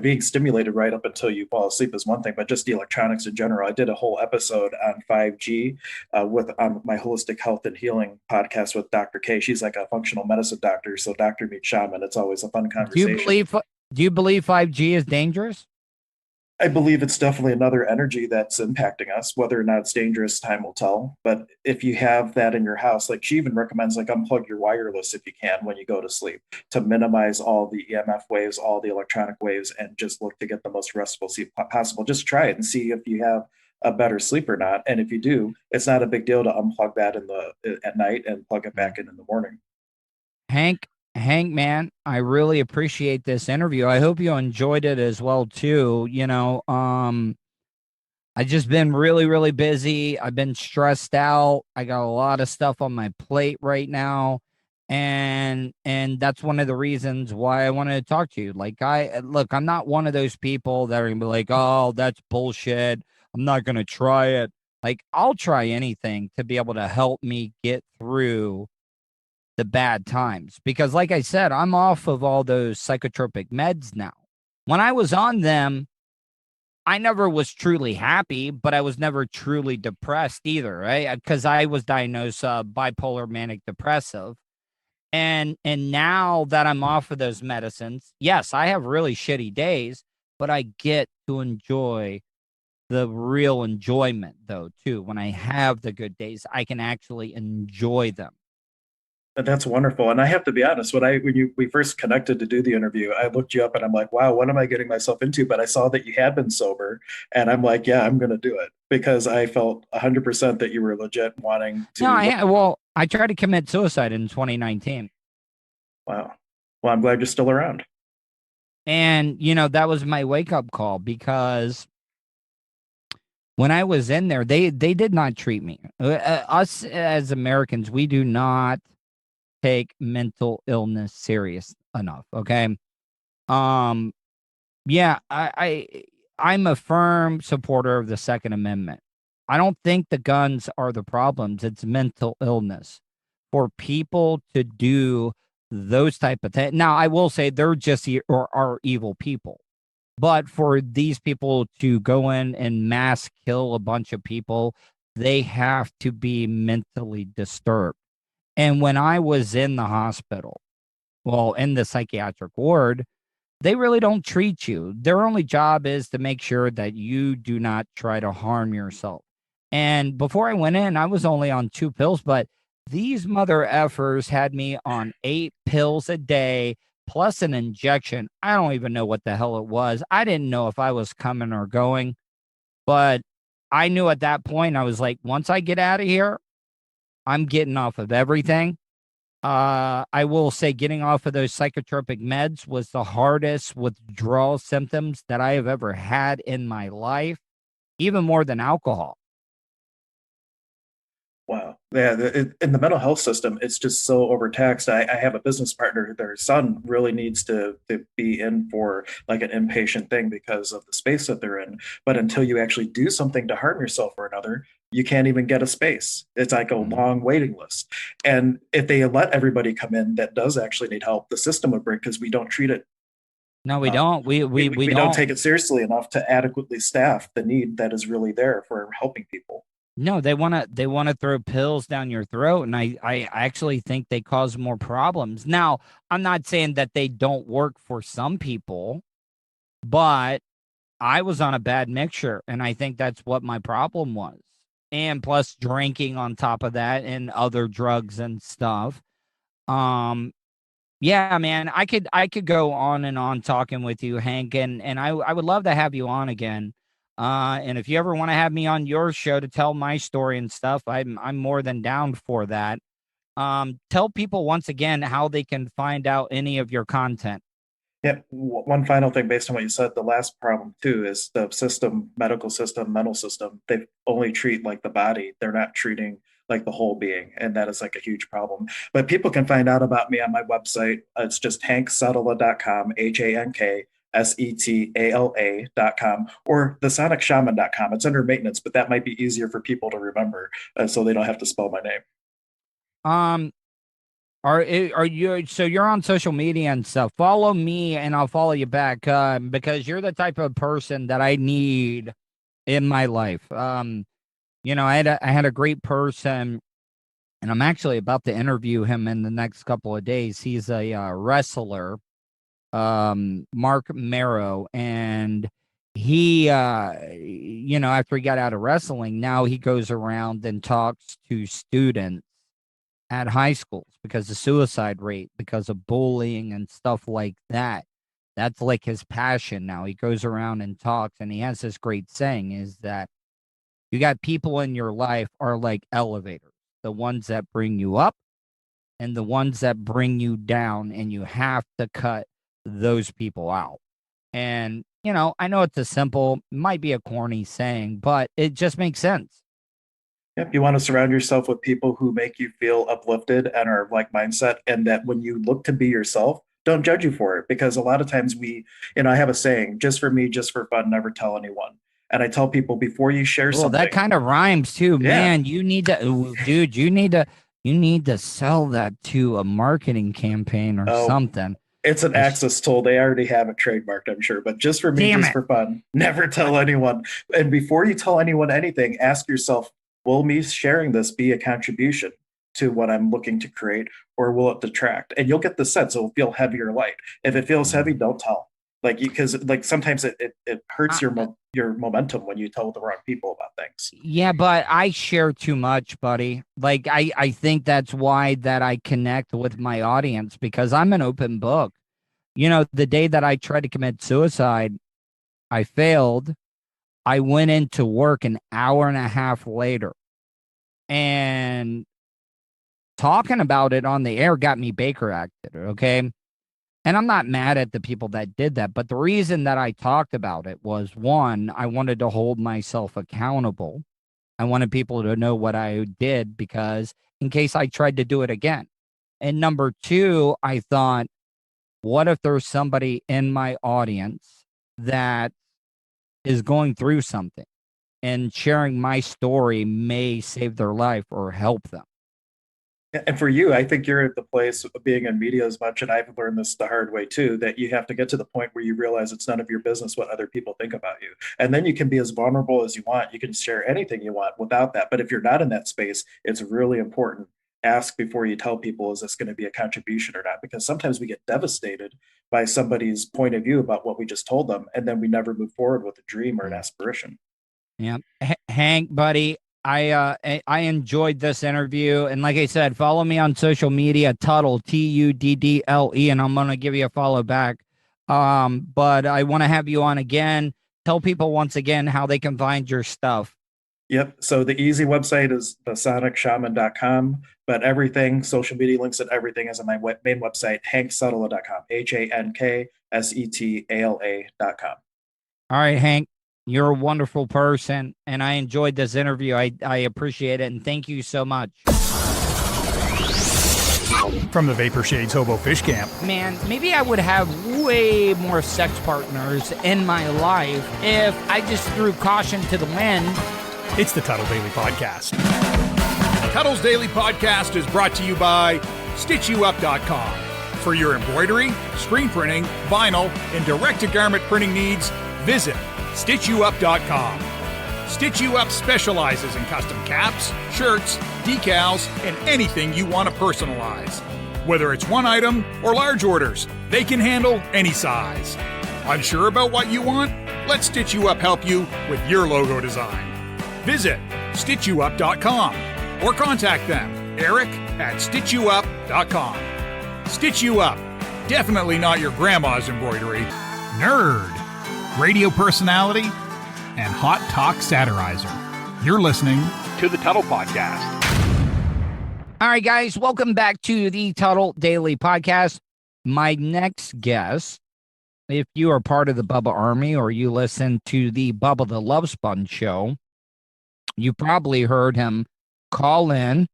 I: being stimulated right up until you fall asleep is one thing, but just the electronics in general. I did a whole episode on 5G on my holistic health and healing podcast with Dr. K. She's like a functional medicine doctor, so doctor meets shaman. It's always a fun conversation.
E: Do you believe 5G is dangerous?
I: I believe it's definitely another energy that's impacting us. Whether or not it's dangerous, time will tell. But if you have that in your house, like she even recommends, like unplug your wireless if you can when you go to sleep to minimize all the EMF waves, all the electronic waves, and just look to get the most restful sleep possible. Just try it and see if you have a better sleep or not. And if you do, it's not a big deal to unplug that at night and plug it back in the morning.
E: Hank, man, I really appreciate this interview. I hope you enjoyed it as well too. I just been really, really busy. I've been stressed out. I got a lot of stuff on my plate right now. And that's one of the reasons why I wanted to talk to you. Like, I'm not one of those people that are gonna be like, oh, that's bullshit, I'm not gonna try it. Like, I'll try anything to be able to help me get through the bad times, because like I said, I'm off of all those psychotropic meds now. When I was on them, I never was truly happy, but I was never truly depressed either, right? Because I was diagnosed bipolar manic depressive. And now that I'm off of those medicines, yes, I have really shitty days, but I get to enjoy the real enjoyment though too. When I have the good days, I can actually enjoy them.
I: That's wonderful. And I have to be honest, we first connected to do the interview, I looked you up and I'm like, wow, what am I getting myself into? But I saw that you had been sober and I'm like, yeah, I'm going to do it, because I felt 100% that you were legit wanting to.
E: No, I tried to commit suicide in 2019.
I: Wow. Well, I'm glad you're still around.
E: And, that was my wake up call, because when I was in there, they did not treat me. Us as Americans, we do not take mental illness serious enough. Okay. Yeah, I'm a firm supporter of the Second Amendment. I don't think the guns are the problems. It's mental illness. For people to do those type of things. Now, I will say they're just are evil people. But for these people to go in and mass kill a bunch of people, they have to be mentally disturbed. And when I was in the hospital, in the psychiatric ward, they really don't treat you. Their only job is to make sure that you do not try to harm yourself. And before I went in, I was only on 2 pills, but these mother effers had me on 8 pills a day, plus an injection. I don't even know what the hell it was. I didn't know if I was coming or going, but I knew at that point, I was like, once I get out of here, I'm getting off of everything. I will say getting off of those psychotropic meds was the hardest withdrawal symptoms that I have ever had in my life, even more than alcohol.
I: Wow. Yeah. In the mental health system, it's just so overtaxed. I have a business partner, their son really needs to be in for like an inpatient thing because of the space that they're in. But until you actually do something to harm yourself or another, you can't even get a space. It's like a long waiting list. And if they let everybody come in that does actually need help, the system would break because we don't treat it.
E: No, we don't. We
I: don't take it seriously enough to adequately staff the need that is really there for helping people.
E: No, they want to throw pills down your throat, and I actually think they cause more problems. Now, I'm not saying that they don't work for some people, but I was on a bad mixture, and I think that's what my problem was. And plus drinking on top of that and other drugs and stuff. Yeah, man, I could go on and on talking with you, Hank, and I would love to have you on again. And if you ever want to have me on your show to tell my story and stuff, I'm more than down for that. Tell people once again how they can find out any of your content.
I: Yeah, one final thing based on what you said, the last problem too is the system, medical system, mental system, they only treat like the body. They're not treating like the whole being. And that is like a huge problem. But people can find out about me on my website. It's just hanksetala.com, HANKSETALA.com, or thesonicshaman.com. It's under maintenance, but that might be easier for people to remember so they don't have to spell my name.
E: Are you, so you're on social media and stuff? Follow me and I'll follow you back because you're the type of person that I need in my life. You know, I had a great person, and I'm actually about to interview him in the next couple of days. He's a wrestler, Mark Marrow, and he, you know, after he got out of wrestling, now he goes around and talks to students at high schools because of suicide rate, because of bullying and stuff like that. That's like his passion now. He goes around and talks, and he has this great saying is that you got people in your life are like elevators, the ones that bring you up and the ones that bring you down, and you have to cut those people out. And, you know, I know it's a simple, might be a corny saying, but it just makes sense.
I: Yep, you want to surround yourself with people who make you feel uplifted and are of like mindset, and that when you look to be yourself, don't judge you for it. Because a lot of times I have a saying, just for me, just for fun, never tell anyone. And I tell people before you share something.
E: That kind of rhymes too,
I: Yeah.
E: man. You need to, dude, you need to sell that to a marketing campaign or something.
I: It's an access tool. They already have it trademarked, I'm sure. But just for me, just for fun, never tell anyone. And before you tell anyone anything, ask yourself, will me sharing this be a contribution to what I'm looking to create, or will it detract? And you'll get the sense it'll feel heavy or light. If it feels heavy, don't tell. Because sometimes it hurts your momentum when you tell the wrong people about things.
E: Yeah, but I share too much, buddy. Like I think that's why that I connect with my audience, because I'm an open book. You know, the day that I tried to commit suicide, I failed. I went into work an hour and a half later, and talking about it on the air got me Baker acted, okay? And I'm not mad at the people that did that, but the reason that I talked about it was, one, I wanted to hold myself accountable. I wanted people to know what I did, because in case I tried to do it again. And number two, I thought, what if there's somebody in my audience that is going through something, and sharing my story may save their life or help them?
I: And for you, I think you're at the place of being in media as much, and I've learned this the hard way too, that you have to get to the point where you realize it's none of your business what other people think about you. And then you can be as vulnerable as you want. You can share anything you want without that. But if you're not in that space, it's really important. Ask before you tell people, is this going to be a contribution or not? Because sometimes we get devastated by somebody's point of view about what we just told them, and then we never move forward with a dream or an aspiration.
E: Yeah. Hank, buddy, I enjoyed this interview, and like I said, follow me on social media, Tuddle, TUDDLE, and I'm gonna give you a follow back. But I want to have you on again. Tell people once again how they can find your stuff.
I: Yep. So the easy website is thesonicshaman.com, but everything, social media links and everything is on my main website, hanksetala.com, HANKSETALA.com.
E: All right, Hank. You're a wonderful person, and I enjoyed this interview. I appreciate it, and thank you so much.
A: From the Vapor Shades Hobo Fish Camp.
E: Man, maybe I would have way more sex partners in my life if I just threw caution to the wind
A: It's the Tuddle Daily Podcast. Tuddle's Daily Podcast is brought to you by StitchYouUp.com. For your embroidery, screen printing, vinyl, and direct-to-garment printing needs, visit StitchYouUp.com. Stitch You Up specializes in custom caps, shirts, decals, and anything you want to personalize. Whether it's one item or large orders, they can handle any size. Unsure about what you want? Let Stitch You Up help you with your logo design. Visit StitchYouUp.com or contact them, Eric at StitchYouUp.com. Stitch You Up. Definitely not your grandma's embroidery. Nerd. Radio personality and hot talk satirizer. You're listening to the Tuddle Podcast.
E: All right, guys, welcome back to the Tuddle Daily Podcast. My next guest, if you are part of the Bubba Army or you listen to the Bubba The Love Sponge show, you probably heard him call in.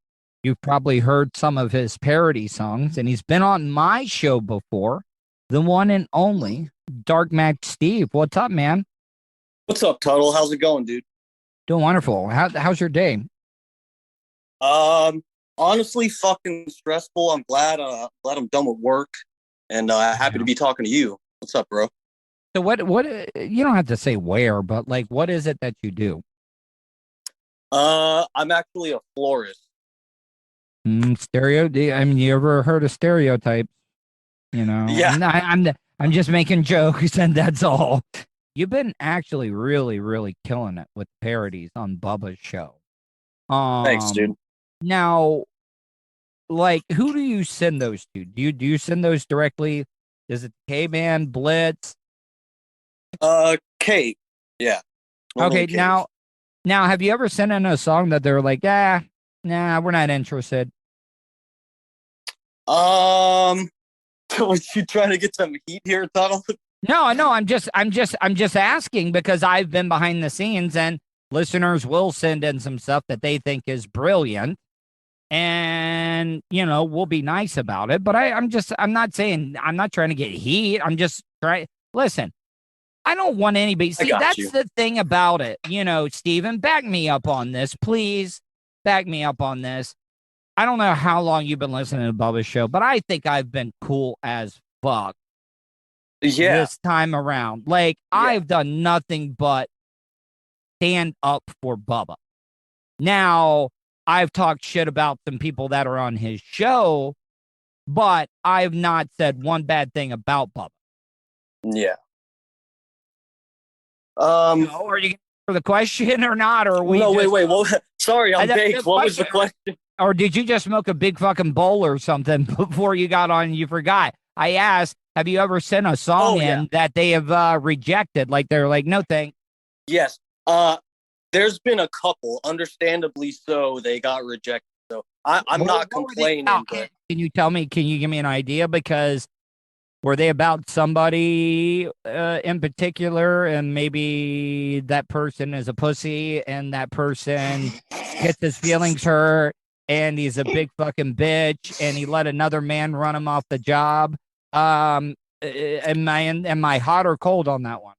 E: You've probably heard some of his parody songs, and he's been on my show before, the one and only Dark Mac Steve. What's up, man?
J: What's up, Tuddle? How's it going, dude?
E: Doing wonderful. How's your day?
J: Honestly, fucking stressful. I'm glad I'm done with work, and happy to be talking to you. What's up, bro?
E: So what you don't have to say where, but like, what is it that you do?
J: I'm actually a florist.
E: I mean, you ever heard of stereotypes? You know,
J: yeah.
E: I'm just making jokes, and that's all. You've been actually really, really killing it with parodies on Bubba's show.
J: Thanks, dude.
E: Now, like, who do you send those to? Do you send those directly? Is it K-Man, Blitz?
J: Kate. Yeah.
E: Okay, now, have you ever sent in a song that they're like, nah, we're not interested?
J: Was you trying to get some heat here, Tuddle?
E: No, I'm just asking because I've been behind the scenes and listeners will send in some stuff that they think is brilliant, and we'll be nice about it. But I'm not trying to get heat. I'm just trying. Listen, I don't want anybody. See, that's the thing about it. Steven, back me up on this, please. Back me up on this. I don't know how long you've been listening to Bubba's show, but I think I've been cool as fuck.
J: Yeah.
E: This time around. Like, yeah. I've done nothing but stand up for Bubba. Now, I've talked shit about some people that are on his show, but I've not said one bad thing about Bubba.
J: Yeah.
E: Are you going to answer the question or not? Or we
J: wait. Well, sorry, I'm baked. What was the question?
E: Or did you just smoke a big fucking bowl or something before you got on and you forgot? I asked, have you ever sent a song that they have rejected? Like, they're like, no thanks.
J: Yes. There's been a couple, understandably so, they got rejected. So I'm not complaining. But...
E: Can you tell me, can you give me an idea? Because were they about somebody in particular, and maybe that person is a pussy and that person gets his feelings hurt and he's a big fucking bitch and he let another man run him off the job? Am I hot or cold on that one?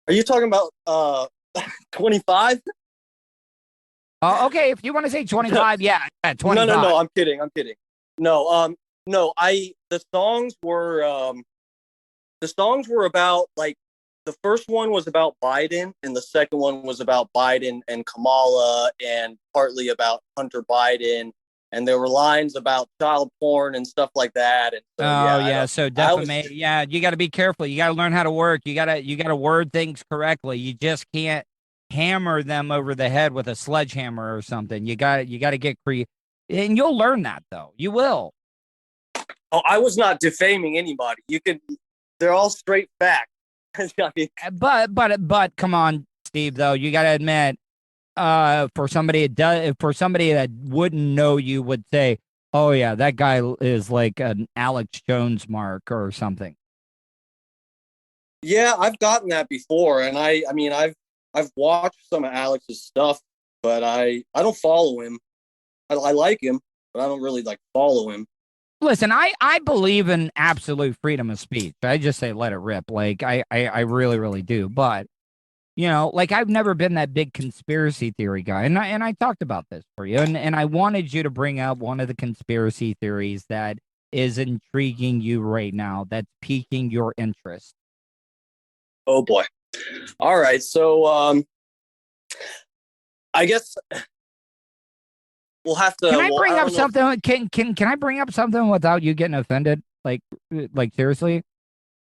J: Are you talking about 25?
E: Okay, if you want to say 25, yeah, 25.
J: No, I'm kidding. No, the songs were about, like, the first one was about Biden and the second one was about Biden and Kamala and partly about Hunter Biden. And there were lines about child porn and stuff like that. And so,
E: so defamation. Yeah, you got to be careful. You got to learn how to work. You got to word things correctly. You just can't hammer them over the head with a sledgehammer or something. You got to get creative, and you'll learn that though. You will.
J: Oh, I was not defaming anybody. They're all straight facts.
E: But come on, Steve. Though you got to admit. For somebody that wouldn't know you would say, oh yeah, that guy is like an Alex Jones mark or something.
J: Yeah, I've gotten that before, and I mean I've watched some of Alex's stuff, but I don't follow him. I like him, but I don't really like follow him.
E: Listen, I believe in absolute freedom of speech. I just say let it rip. Like I really, really do. But You know, like I've never been that big conspiracy theory guy, and I talked about this for you, and I wanted you to bring up one of the conspiracy theories that is intriguing you right now, that's piquing your interest.
J: Oh boy! All right, so I guess we'll have to.
E: Can I bring up
J: don't know.
E: something? Can I bring up something without you getting offended? Like seriously?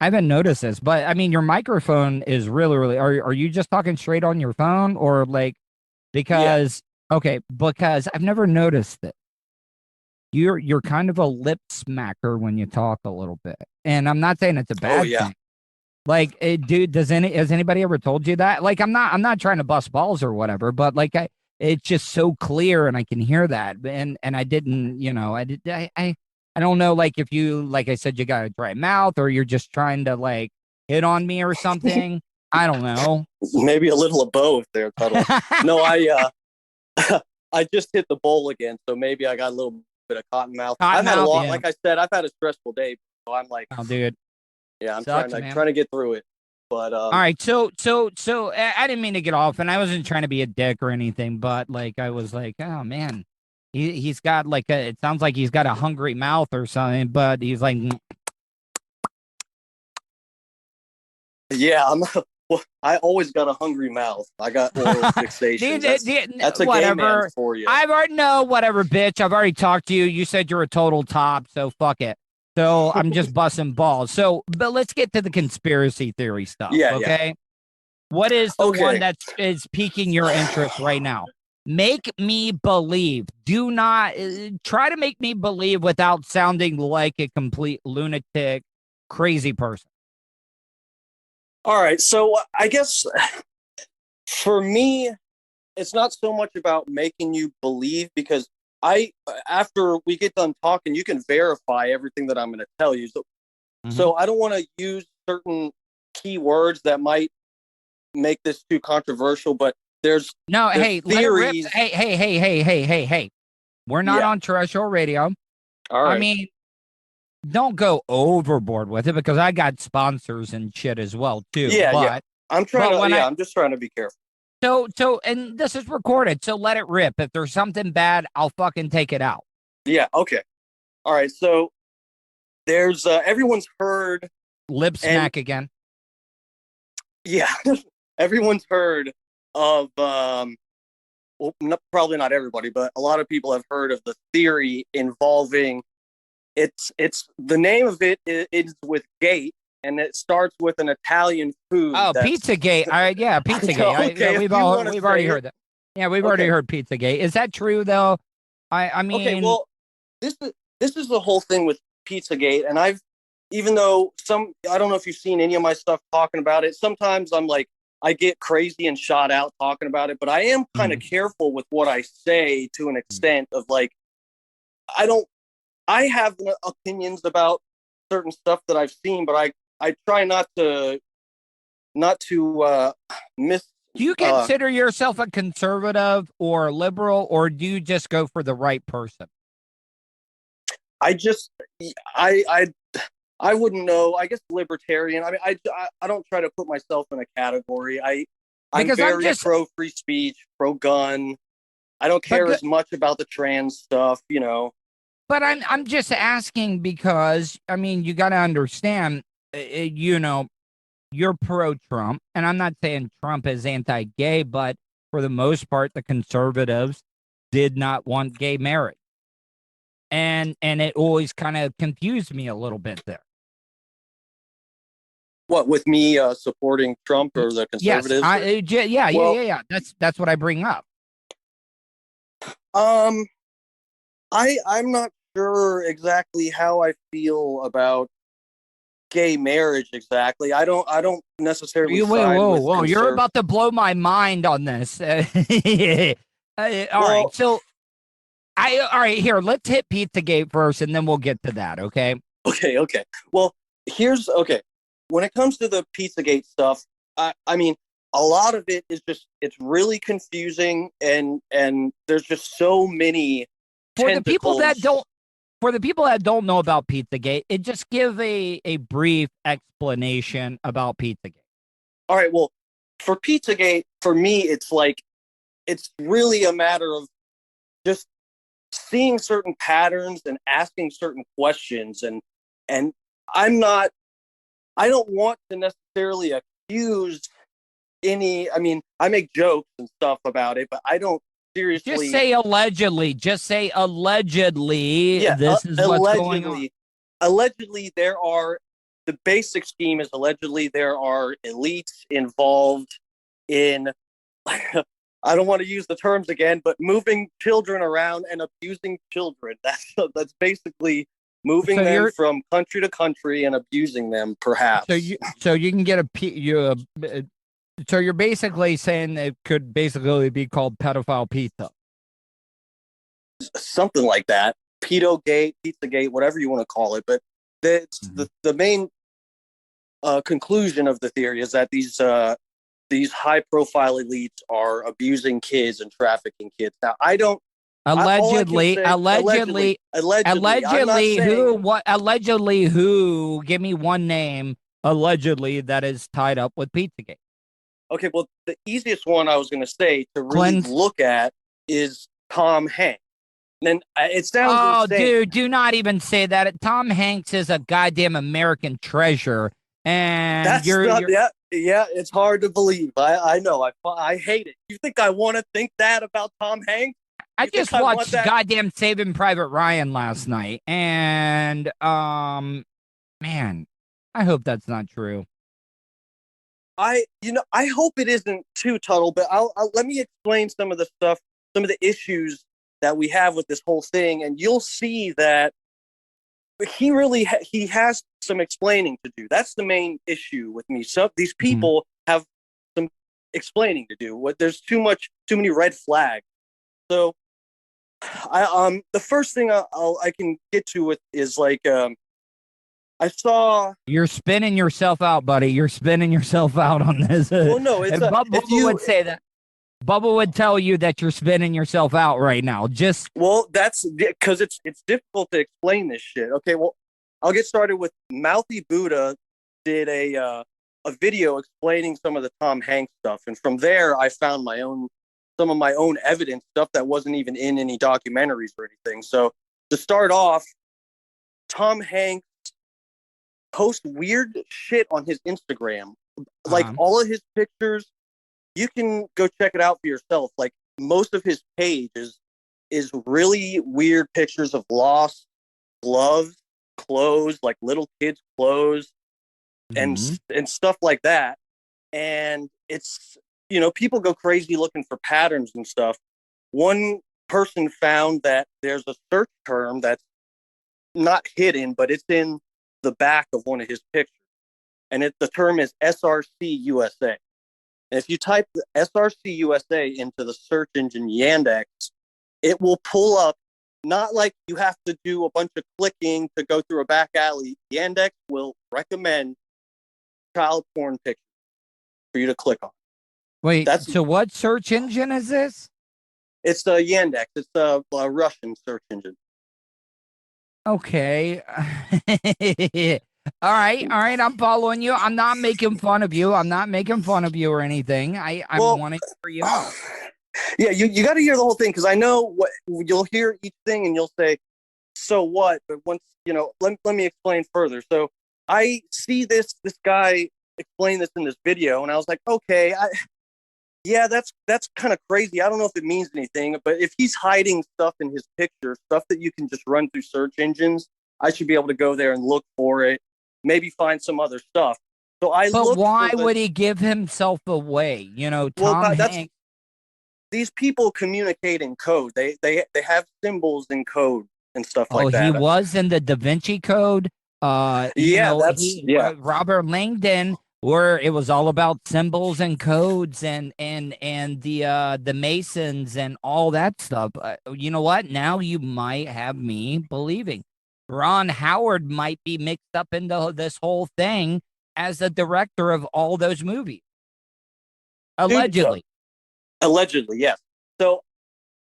E: I haven't noticed this, but I mean, your microphone is really. Are you just talking straight on your phone, or like because okay? Because I've never noticed it. You're kind of a lip smacker when you talk a little bit, and I'm not saying it's a bad thing. Like, dude, has anybody ever told you that? Like, I'm not trying to bust balls or whatever, but like, it's just so clear, and I can hear that, and I didn't, you know, I don't know, like, if you, like I said, you got a dry mouth, or you're just trying to like hit on me or something. I don't know.
J: Maybe a little of both there, Tuddle. No, I just hit the bowl again, so maybe I got a little bit of cotton mouth. I've had a lot, like I said, I've had a stressful day, so I'm like,
E: oh, dude.
J: Yeah, I'm trying to get through it. But
E: all right, so I didn't mean to get off, and I wasn't trying to be a dick or anything, but like I was like, oh man, he's got like it sounds like he's got a hungry mouth or something, but he's like,
J: yeah, I always got a hungry mouth. I got oral fixation. That's a gay man for you.
E: I've already whatever, bitch. I've already talked to you. You said you're a total top, so fuck it. So I'm just busting balls. So, but let's get to the conspiracy theory stuff.
J: Yeah.
E: Okay.
J: Yeah.
E: What is the one that is piquing your interest right now? Make me believe. Do not try to make me believe without sounding like a complete lunatic, crazy person.
J: All right. So I guess for me, it's not so much about making you believe, because after we get done talking, you can verify everything that I'm going to tell you. So I don't want to use certain keywords that might make this too controversial, but there's
E: hey,
J: theories.
E: Let it rip. Hey. We're not on terrestrial radio.
J: All right.
E: I mean, don't go overboard with it, because I got sponsors and shit as well too.
J: Yeah. I'm just trying to be careful.
E: So, and this is recorded, so let it rip. If there's something bad, I'll fucking take it out.
J: Yeah, okay. All right, so there's, everyone's heard...
E: Lip smack again.
J: Yeah, everyone's heard of, probably not everybody, but a lot of people have heard of the theory involving, it's the name of it is with gate, and it starts with an Italian food.
E: Oh, Pizzagate. Yeah, Pizzagate.
J: Okay,
E: we've already heard that. Yeah, we've already heard Pizzagate. Is that true though? I mean,
J: okay. Well, this is the whole thing with Pizzagate, and even though I don't know if you've seen any of my stuff talking about it. Sometimes I'm like, I get crazy and shot out talking about it, but I am kind of careful with what I say to an extent of like, I have opinions about certain stuff that I've seen, but I try not to miss.
E: Do you consider yourself a conservative or liberal, or do you just go for the right person?
J: I wouldn't know. I guess libertarian. I mean, I don't try to put myself in a category. I'm very pro free speech, pro gun. I don't care as much about the trans stuff, you know.
E: But I'm just asking because, I mean, you got to understand, you know, you're pro-Trump, and I'm not saying Trump is anti-gay, but for the most part, the conservatives did not want gay marriage. And it always kind of confused me a little bit there.
J: What, with me supporting Trump or the conservatives?
E: Yes, yeah. That's what I bring up.
J: I'm not sure exactly how I feel about gay marriage exactly. I don't necessarily.
E: Whoa! You're about to blow my mind on this. All right, so all right. Here, let's hit Pizzagate first, and then we'll get to that. Okay.
J: Okay. Well, when it comes to the Pizzagate stuff, I mean, a lot of it is just, it's really confusing, and there's just so many tentacles.
E: For the people that don't know about Pizzagate, just give a brief explanation about Pizzagate.
J: All right, well, for Pizzagate, for me, it's like, it's really a matter of just seeing certain patterns and asking certain questions. And I don't want to necessarily accuse I mean, I make jokes and stuff about it, but I don't seriously.
E: Just say allegedly. Just say allegedly.
J: Yeah,
E: this is what's going on.
J: Allegedly, the basic scheme is allegedly there are elites involved in, I don't want to use the terms again, but moving children around and abusing children. That's basically moving them from country to country and abusing them, perhaps.
E: So you can get so you're basically saying it could basically be called pedophile pizza.
J: Something like that. Pedogate, Pizzagate, whatever you want to call it. But the main conclusion of the theory is that these high-profile elites are abusing kids and trafficking kids. Now, I don't.
E: Allegedly, who? Give me one name. Allegedly, that is tied up with Pizzagate.
J: Okay, well, the easiest one I was going to say to really look at is Tom Hanks. And it sounds insane.
E: Dude, do not even say that. Tom Hanks is a goddamn American treasure, and
J: yeah, it's hard to believe. I know. I hate it. You think I want to think that about Tom Hanks?
E: I just watched goddamn Saving Private Ryan last night, and man, I hope that's not true.
J: I hope it isn't too, Tuddle, but I'll let me explain some of the stuff, some of the issues that we have with this whole thing, and you'll see that he has some explaining to do. That's the main issue with me. So these people have some explaining to do. There's too many red flags. So the first thing I can get to with is like I saw.
E: You're spinning yourself out, buddy. You're spinning yourself out on this.
J: Well, no,
E: Bubba would say that. Bubba would tell you that you're spinning yourself out right now.
J: Well, that's because it's difficult to explain this shit. Okay, well, I'll get started with Mouthy Buddha did a video explaining some of the Tom Hanks stuff, and from there I found some of my own evidence, stuff that wasn't even in any documentaries or anything. So to start off, Tom Hanks posts weird shit on his Instagram, like all of his pictures. You can go check it out for yourself. Like most of his page is really weird pictures of lost gloves, clothes, like little kids' clothes, and stuff like that. And it's, people go crazy looking for patterns and stuff. One person found that there's a search term that's not hidden, but it's in the back of one of his pictures, and the term is SRC USA. And if you type the SRC USA into the search engine Yandex, it will pull up, not like you have to do a bunch of clicking to go through a back alley. Yandex will recommend child porn pictures for you to click on.
E: Wait, so what search engine is this?
J: It's Yandex. It's a Russian search engine.
E: Okay. All right. I'm following you. I'm not making fun of you. Or anything. I want to hear you out.
J: Yeah, you got to hear the whole thing, because I know what you'll hear each thing and you'll say, so what? But once, let me explain further. So I see this guy explain this in this video, and I was like, okay, that's kind of crazy. I don't know if it means anything, but if he's hiding stuff in his picture, stuff that you can just run through search engines, I should be able to go there and look for it, maybe find some other stuff. So
E: But why would he give himself away? Tom Hanks.
J: These people communicate in code. They have symbols in code and stuff like that.
E: Oh, he was in the Da Vinci Code. Robert Langdon, where it was all about symbols and codes and the Masons and all that stuff. You know what? Now you might have me believing Ron Howard might be mixed up into this whole thing as the director of all those movies. Allegedly.
J: Allegedly, yes. So,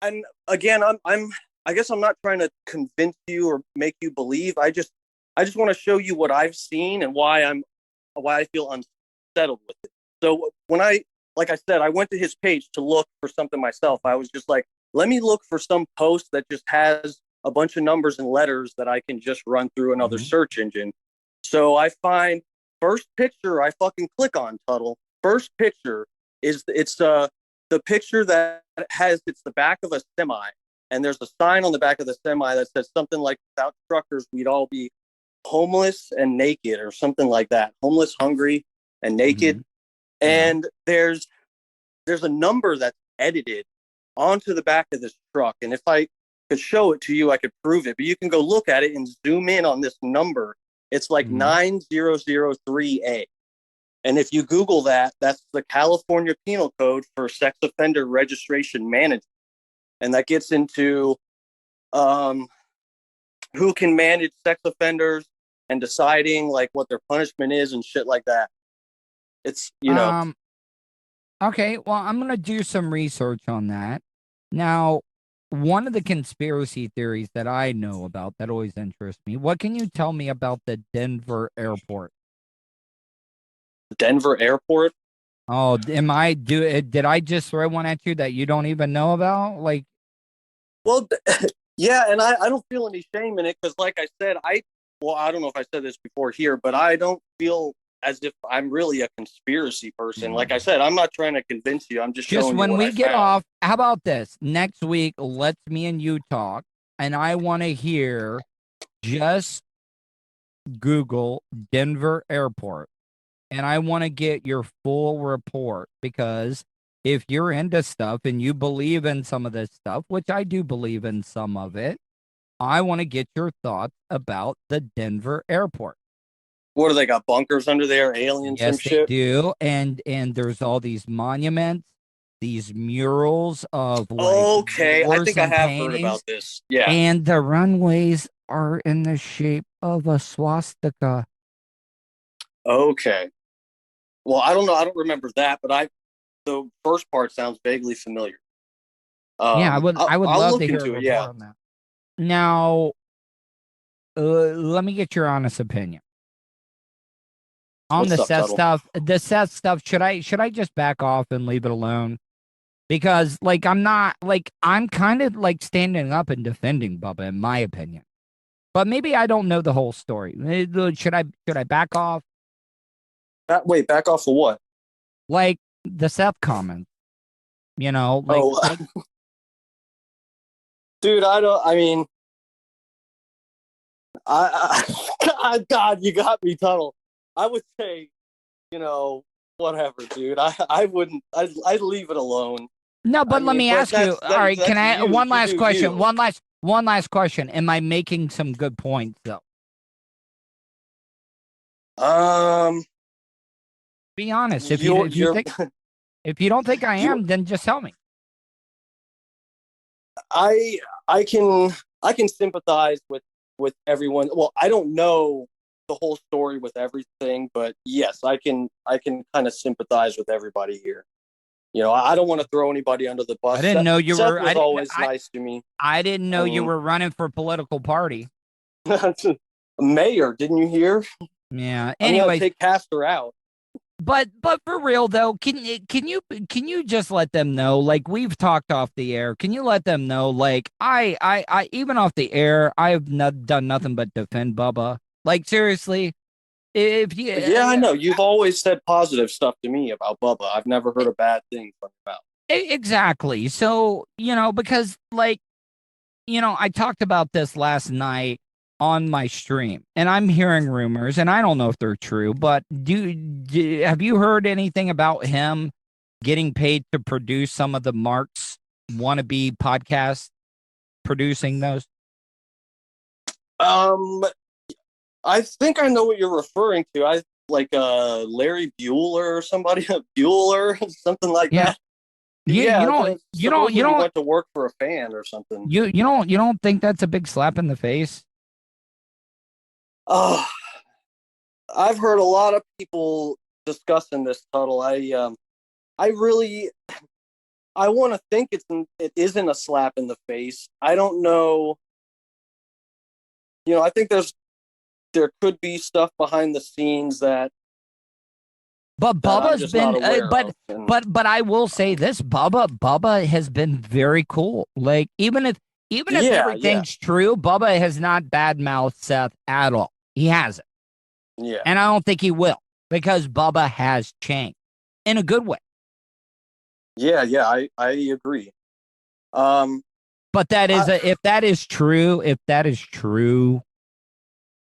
J: and again, I guess I'm not trying to convince you or make you believe. I just want to show you what I've seen and why I feel unsettled with it. So when I like I said, I went to his page to look for something myself. I was just like, let me look for some post that just has a bunch of numbers and letters that I can just run through another search engine. So I find first picture I fucking click on, Tuddle. First picture is the picture that has, it's the back of a semi, and there's a sign on the back of the semi that says something like, without truckers we'd all be homeless and naked, or something like that. Homeless, hungry, and naked. And there's a number that's edited onto the back of this truck, and if I could show it to you, I could prove it, but you can go look at it and zoom in on this number. It's like 9003A. And if you Google that, that's the California Penal Code for sex offender registration management. And that gets into who can manage sex offenders and deciding like what their punishment is and shit like that. It's, you know.
E: Okay, well, I'm going to do some research on that. Now, one of the conspiracy theories that I know about that always interests me, what can you tell me about the Denver airport?
J: Denver airport?
E: Oh, did I just throw one at you that you don't even know about? Like,
J: well, yeah, and I don't feel any shame in it, because like I said, I don't know if I said this before here, but I don't feel as if I'm really a conspiracy person. Like I said, I'm not trying to convince you. I'm just showing
E: when
J: you what
E: we
J: I
E: get
J: found.
E: off, how about this? Next week, let's me and you talk, and I want to hear, just Google Denver airport, and I want to get your full report, because if you're into stuff and you believe in some of this stuff, which I do believe in some of it, I want to get your thoughts about the Denver airport.
J: What do they got? Bunkers under there, aliens and shit?
E: Yes, they do. And there's all these monuments, these murals of like
J: okay, I
E: wars
J: think I
E: and
J: have
E: paintings,
J: heard about this. Yeah.
E: and the runways are in the shape of a swastika.
J: Okay. Well, I don't know. I don't remember that, but the first part sounds vaguely familiar.
E: Yeah, I would
J: I'll
E: love
J: look
E: to hear a
J: into
E: report
J: it. Yeah.
E: on that. Now, let me get your honest opinion on
J: What's
E: the
J: up,
E: Seth
J: Tuddle?
E: stuff. The Seth stuff. Should I just back off and leave it alone? Because like I'm kind of like standing up and defending Bubba, in my opinion. But maybe I don't know the whole story. Should I back off?
J: Wait, back off of what?
E: Like the Seth comments, you know? Like,
J: dude, I mean, God, you got me, Tuddle. I would say, you know, whatever, dude. I'd leave it alone.
E: No, but let me ask you. All right, can I? One last question.
J: You.
E: One last question. Am I making some good points though? Be honest. If you don't think I am, then just tell me.
J: I can sympathize with everyone. Well, I don't know the whole story with everything, but yes, I can kind of sympathize with everybody here. You know, I don't want to throw anybody under the bus.
E: I didn't know you
J: Seth
E: were.
J: was always nice to me.
E: I didn't know you were running for political party.
J: Mayor, didn't you hear?
E: Yeah.
J: Anyway,
E: Anyway,
J: take Castor out.
E: But for real though, can you just let them know? Like, we've talked off the air. Can you let them know? Like, I even off the air, I've done nothing but defend Bubba. Like, seriously.
J: Yeah, I know. You've always said positive stuff to me about Bubba. I've never heard a bad thing from him about.
E: Exactly. So, you know, because like, you know, I talked about this last night on my stream, and I'm hearing rumors, and I don't know if they're true, but have you heard anything about him getting paid to produce some of the Mark's wannabe podcasts, producing those?
J: I think I know what you're referring to. I like Larry Bueller or somebody, Bueller, something like that.
E: You don't
J: went to work for a fan or something.
E: You don't think that's a big slap in the face?
J: I've heard a lot of people discussing this, Tuddle. I want to think it isn't a slap in the face. I don't know. You know, I think there could be stuff behind the scenes that
E: But
J: that I'm
E: Bubba's
J: just
E: been,
J: not aware of. And
E: but I will say this: Bubba has been very cool. Like even if everything's true, Bubba has not badmouthed Seth at all. He hasn't,
J: yeah,
E: and I don't think he will because Bubba has changed in a good way.
J: yeah, I agree.
E: But that is if that is true,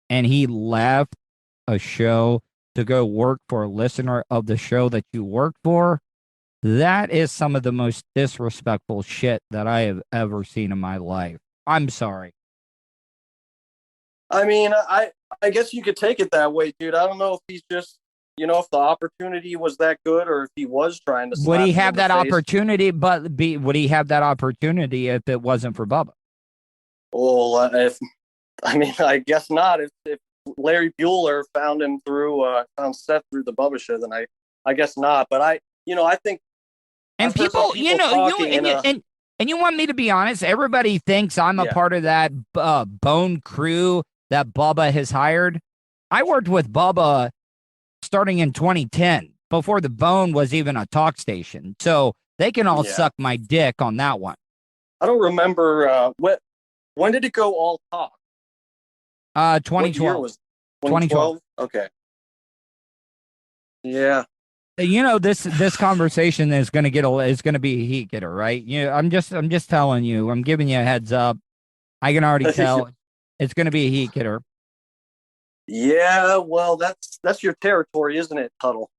E: and he left a show to go work for a listener of the show that you work for, that is some of the most disrespectful shit that I have ever seen in my life. I'm sorry.
J: I mean, I guess you could take it that way, dude. I don't know if he's just, if the opportunity was that good or if he was trying to.
E: Would he have that opportunity? Would he have that opportunity if it wasn't for Bubba?
J: Well, I guess not. If Larry Bueller found him found Seth through the Bubba show, then I guess not. But I think.
E: And people, you want me to be honest? Everybody thinks I'm a part of that Bone crew that Bubba has hired. I worked with Bubba starting in 2010, before the Bone was even a talk station. So they can all suck my dick on that one.
J: I don't remember when did it go all talk?
E: 2012.
J: What year was 2012? Okay. Yeah.
E: This conversation is going to be a heat getter, right? I'm just telling you. I'm giving you a heads up. I can already tell it's going to be a heat getter.
J: Yeah, well, that's your territory, isn't it, Tuddle?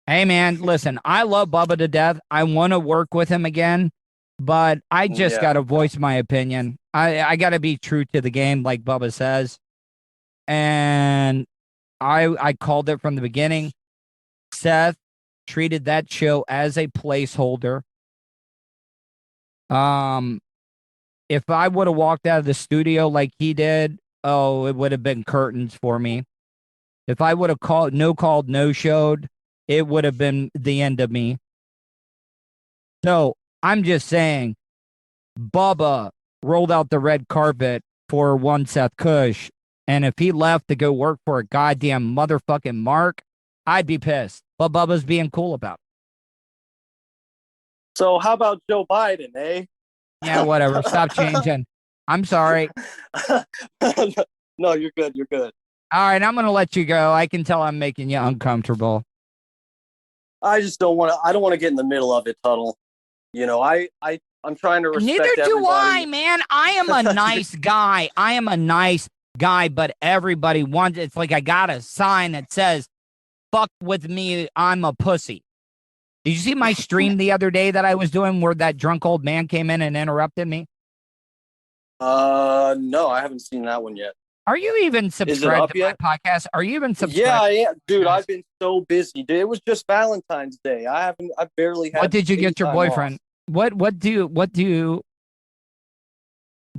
E: Hey, man, listen, I love Bubba to death. I want to work with him again, but I just got to voice my opinion. I got to be true to the game, like Bubba says. And I called it from the beginning. Seth treated that show as a placeholder. If I would have walked out of the studio like he did, it would have been curtains for me. If I would have called, no showed, it would have been the end of me. So I'm just saying, Bubba rolled out the red carpet for one Seth Cush, and if he left to go work for a goddamn motherfucking Mark, I'd be pissed. But Bubba's being cool about it.
J: So how about Joe Biden, eh?
E: Yeah, whatever. Stop changing. I'm sorry.
J: No, you're good. You're good.
E: All right, I'm going to let you go. I can tell I'm making you uncomfortable.
J: I just don't want to. I don't want to get in the middle of it, Tuddle. I'm trying to respect.
E: Neither do
J: everybody.
E: I, man. I am a nice guy. But everybody wants. It's like I got a sign that says, "Fuck with me, I'm a pussy." Did you see my stream the other day that I was doing where that drunk old man came in and interrupted me?
J: No, I haven't seen that one yet.
E: Are you even subscribed to my podcast? Are you even subscribed?
J: Yeah, I am. Dude, I've been so busy. Dude, it was just Valentine's Day. I barely had.
E: What did you get your boyfriend?
J: Off.
E: What do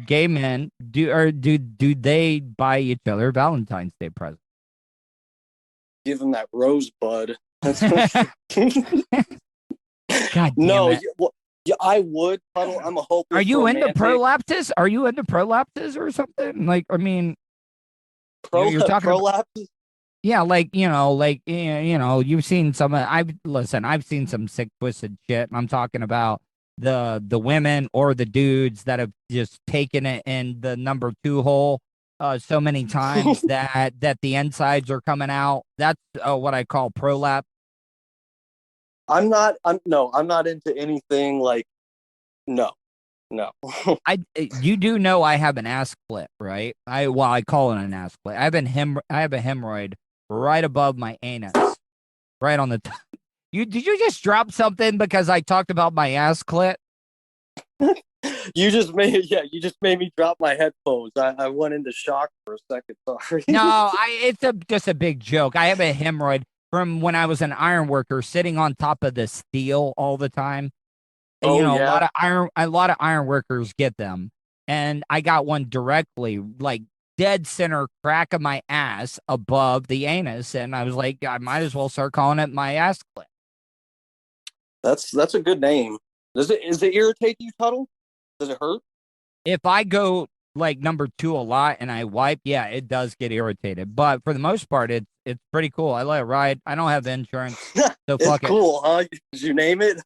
E: gay men do, or do they buy each other Valentine's Day presents?
J: Give them that rosebud.
E: God damn it.
J: Yeah, I would. I'm a hopeless.
E: Are you
J: romantic.
E: into prolapses? Are you into prolapses or something? Like, I mean,
J: you're talking prolapses.
E: Yeah, you've seen some. I've seen some sick, twisted shit. I'm talking about the women or the dudes that have just taken it in the number 2 hole so many times that the insides are coming out. That's what I call prolapse.
J: I'm not into anything like. No.
E: You do know I have an ass split, right? I call it an ass split. I have a hemorrhoid right above my anus, right on the top. Did you just drop something because I talked about my ass clit?
J: You just made me drop my headphones. I went into shock for a second. Sorry.
E: No, it's just a big joke. I have a hemorrhoid from when I was an iron worker, sitting on top of the steel all the time. And, a lot of iron workers get them, and I got one directly, like dead center crack of my ass above the anus, and I was like, I might as well start calling it my ass clit.
J: That's a good name. Does it irritate you, Tuddle? Does it hurt?
E: If I go like number 2 a lot and I wipe, yeah, it does get irritated. But for the most part, it's pretty cool. I let it ride. I don't have insurance, so
J: It's
E: fuck it.
J: cool, huh? Did you name it?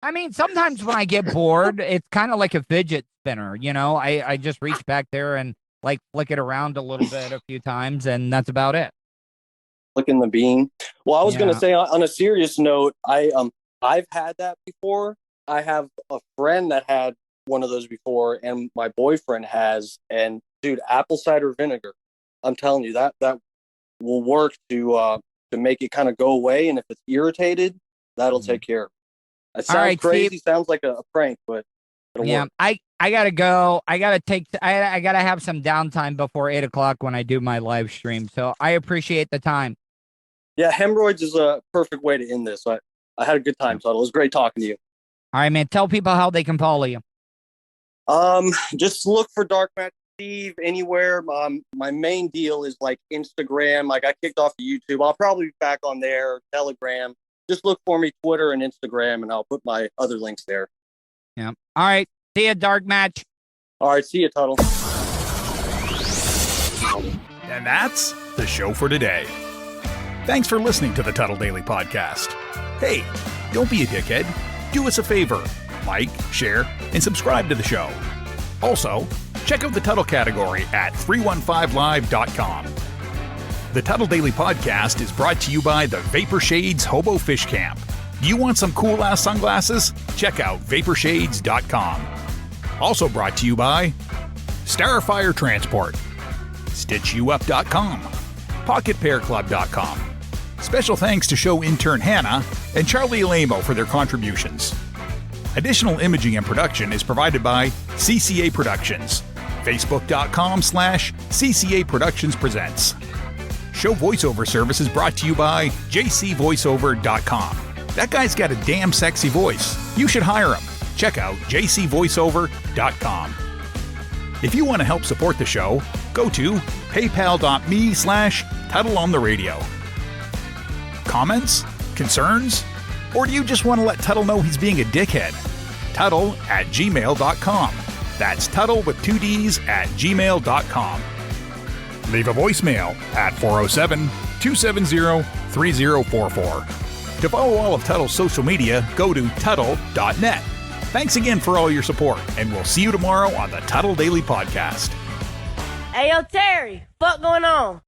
E: I mean, sometimes when I get bored, it's kind of like a fidget spinner, you know? I just reach back there and like flick it around a little bit a few times, and that's about it.
J: Flicking the bean. Well, I was gonna
E: Yeah.
J: say on a serious note, I've had that before. I have a friend that had one of those before, and my boyfriend has. And dude, apple cider vinegar. I'm telling you that will work to make it kind of go away. And if it's irritated, that'll take care of it. It sounds
E: right,
J: crazy,
E: Steve.
J: sounds like a prank, but it'll
E: Yeah,
J: work.
E: I gotta go. I gotta have some downtime before 8:00 when I do my live stream. So I appreciate the time.
J: Yeah, hemorrhoids is a perfect way to end this. I had a good time, Tuddle. It was great talking to you.
E: All right, man. Tell people how they can follow you.
J: Just look for Dark Match Steve anywhere. My main deal is like Instagram. Like I kicked off YouTube. I'll probably be back on there. Telegram. Just look for me, Twitter and Instagram, and I'll put my other links there.
E: Yeah. All right. See ya, Dark Match.
J: All right. See you, Tuddle.
A: And that's the show for today. Thanks for listening to the Tuddle Daily Podcast. Hey, don't be a dickhead. Do us a favor. Like, share, and subscribe to the show. Also, check out the Tuddle category at 315live.com. The Tuddle Daily Podcast is brought to you by the Vapor Shades Hobo Fish Camp. Do you want some cool-ass sunglasses? Check out vaporshades.com. Also brought to you by Starfire Transport, StitchYouUp.com, PocketPairClub.com. Special thanks to show intern Hannah and Charlie Alamo for their contributions. Additional imaging and production is provided by CCA Productions. Facebook.com/CCA Productions Presents. Show voiceover service is brought to you by JCVoiceover.com. That guy's got a damn sexy voice. You should hire him. Check out JCVoiceover.com. If you want to help support the show, go to paypal.me/TuddleOnTheRadio. Comments? Concerns? Or do you just want to let Tuddle know he's being a dickhead? Tuddle@gmail.com. That's Tuddle with 2 Ds at gmail.com. Leave a voicemail at 407-270-3044. To follow all of Tuddle's social media, go to Tuddle.net. Thanks again for all your support, and we'll see you tomorrow on the Tuddle Daily Podcast.
K: Hey, yo, Terry, what going on?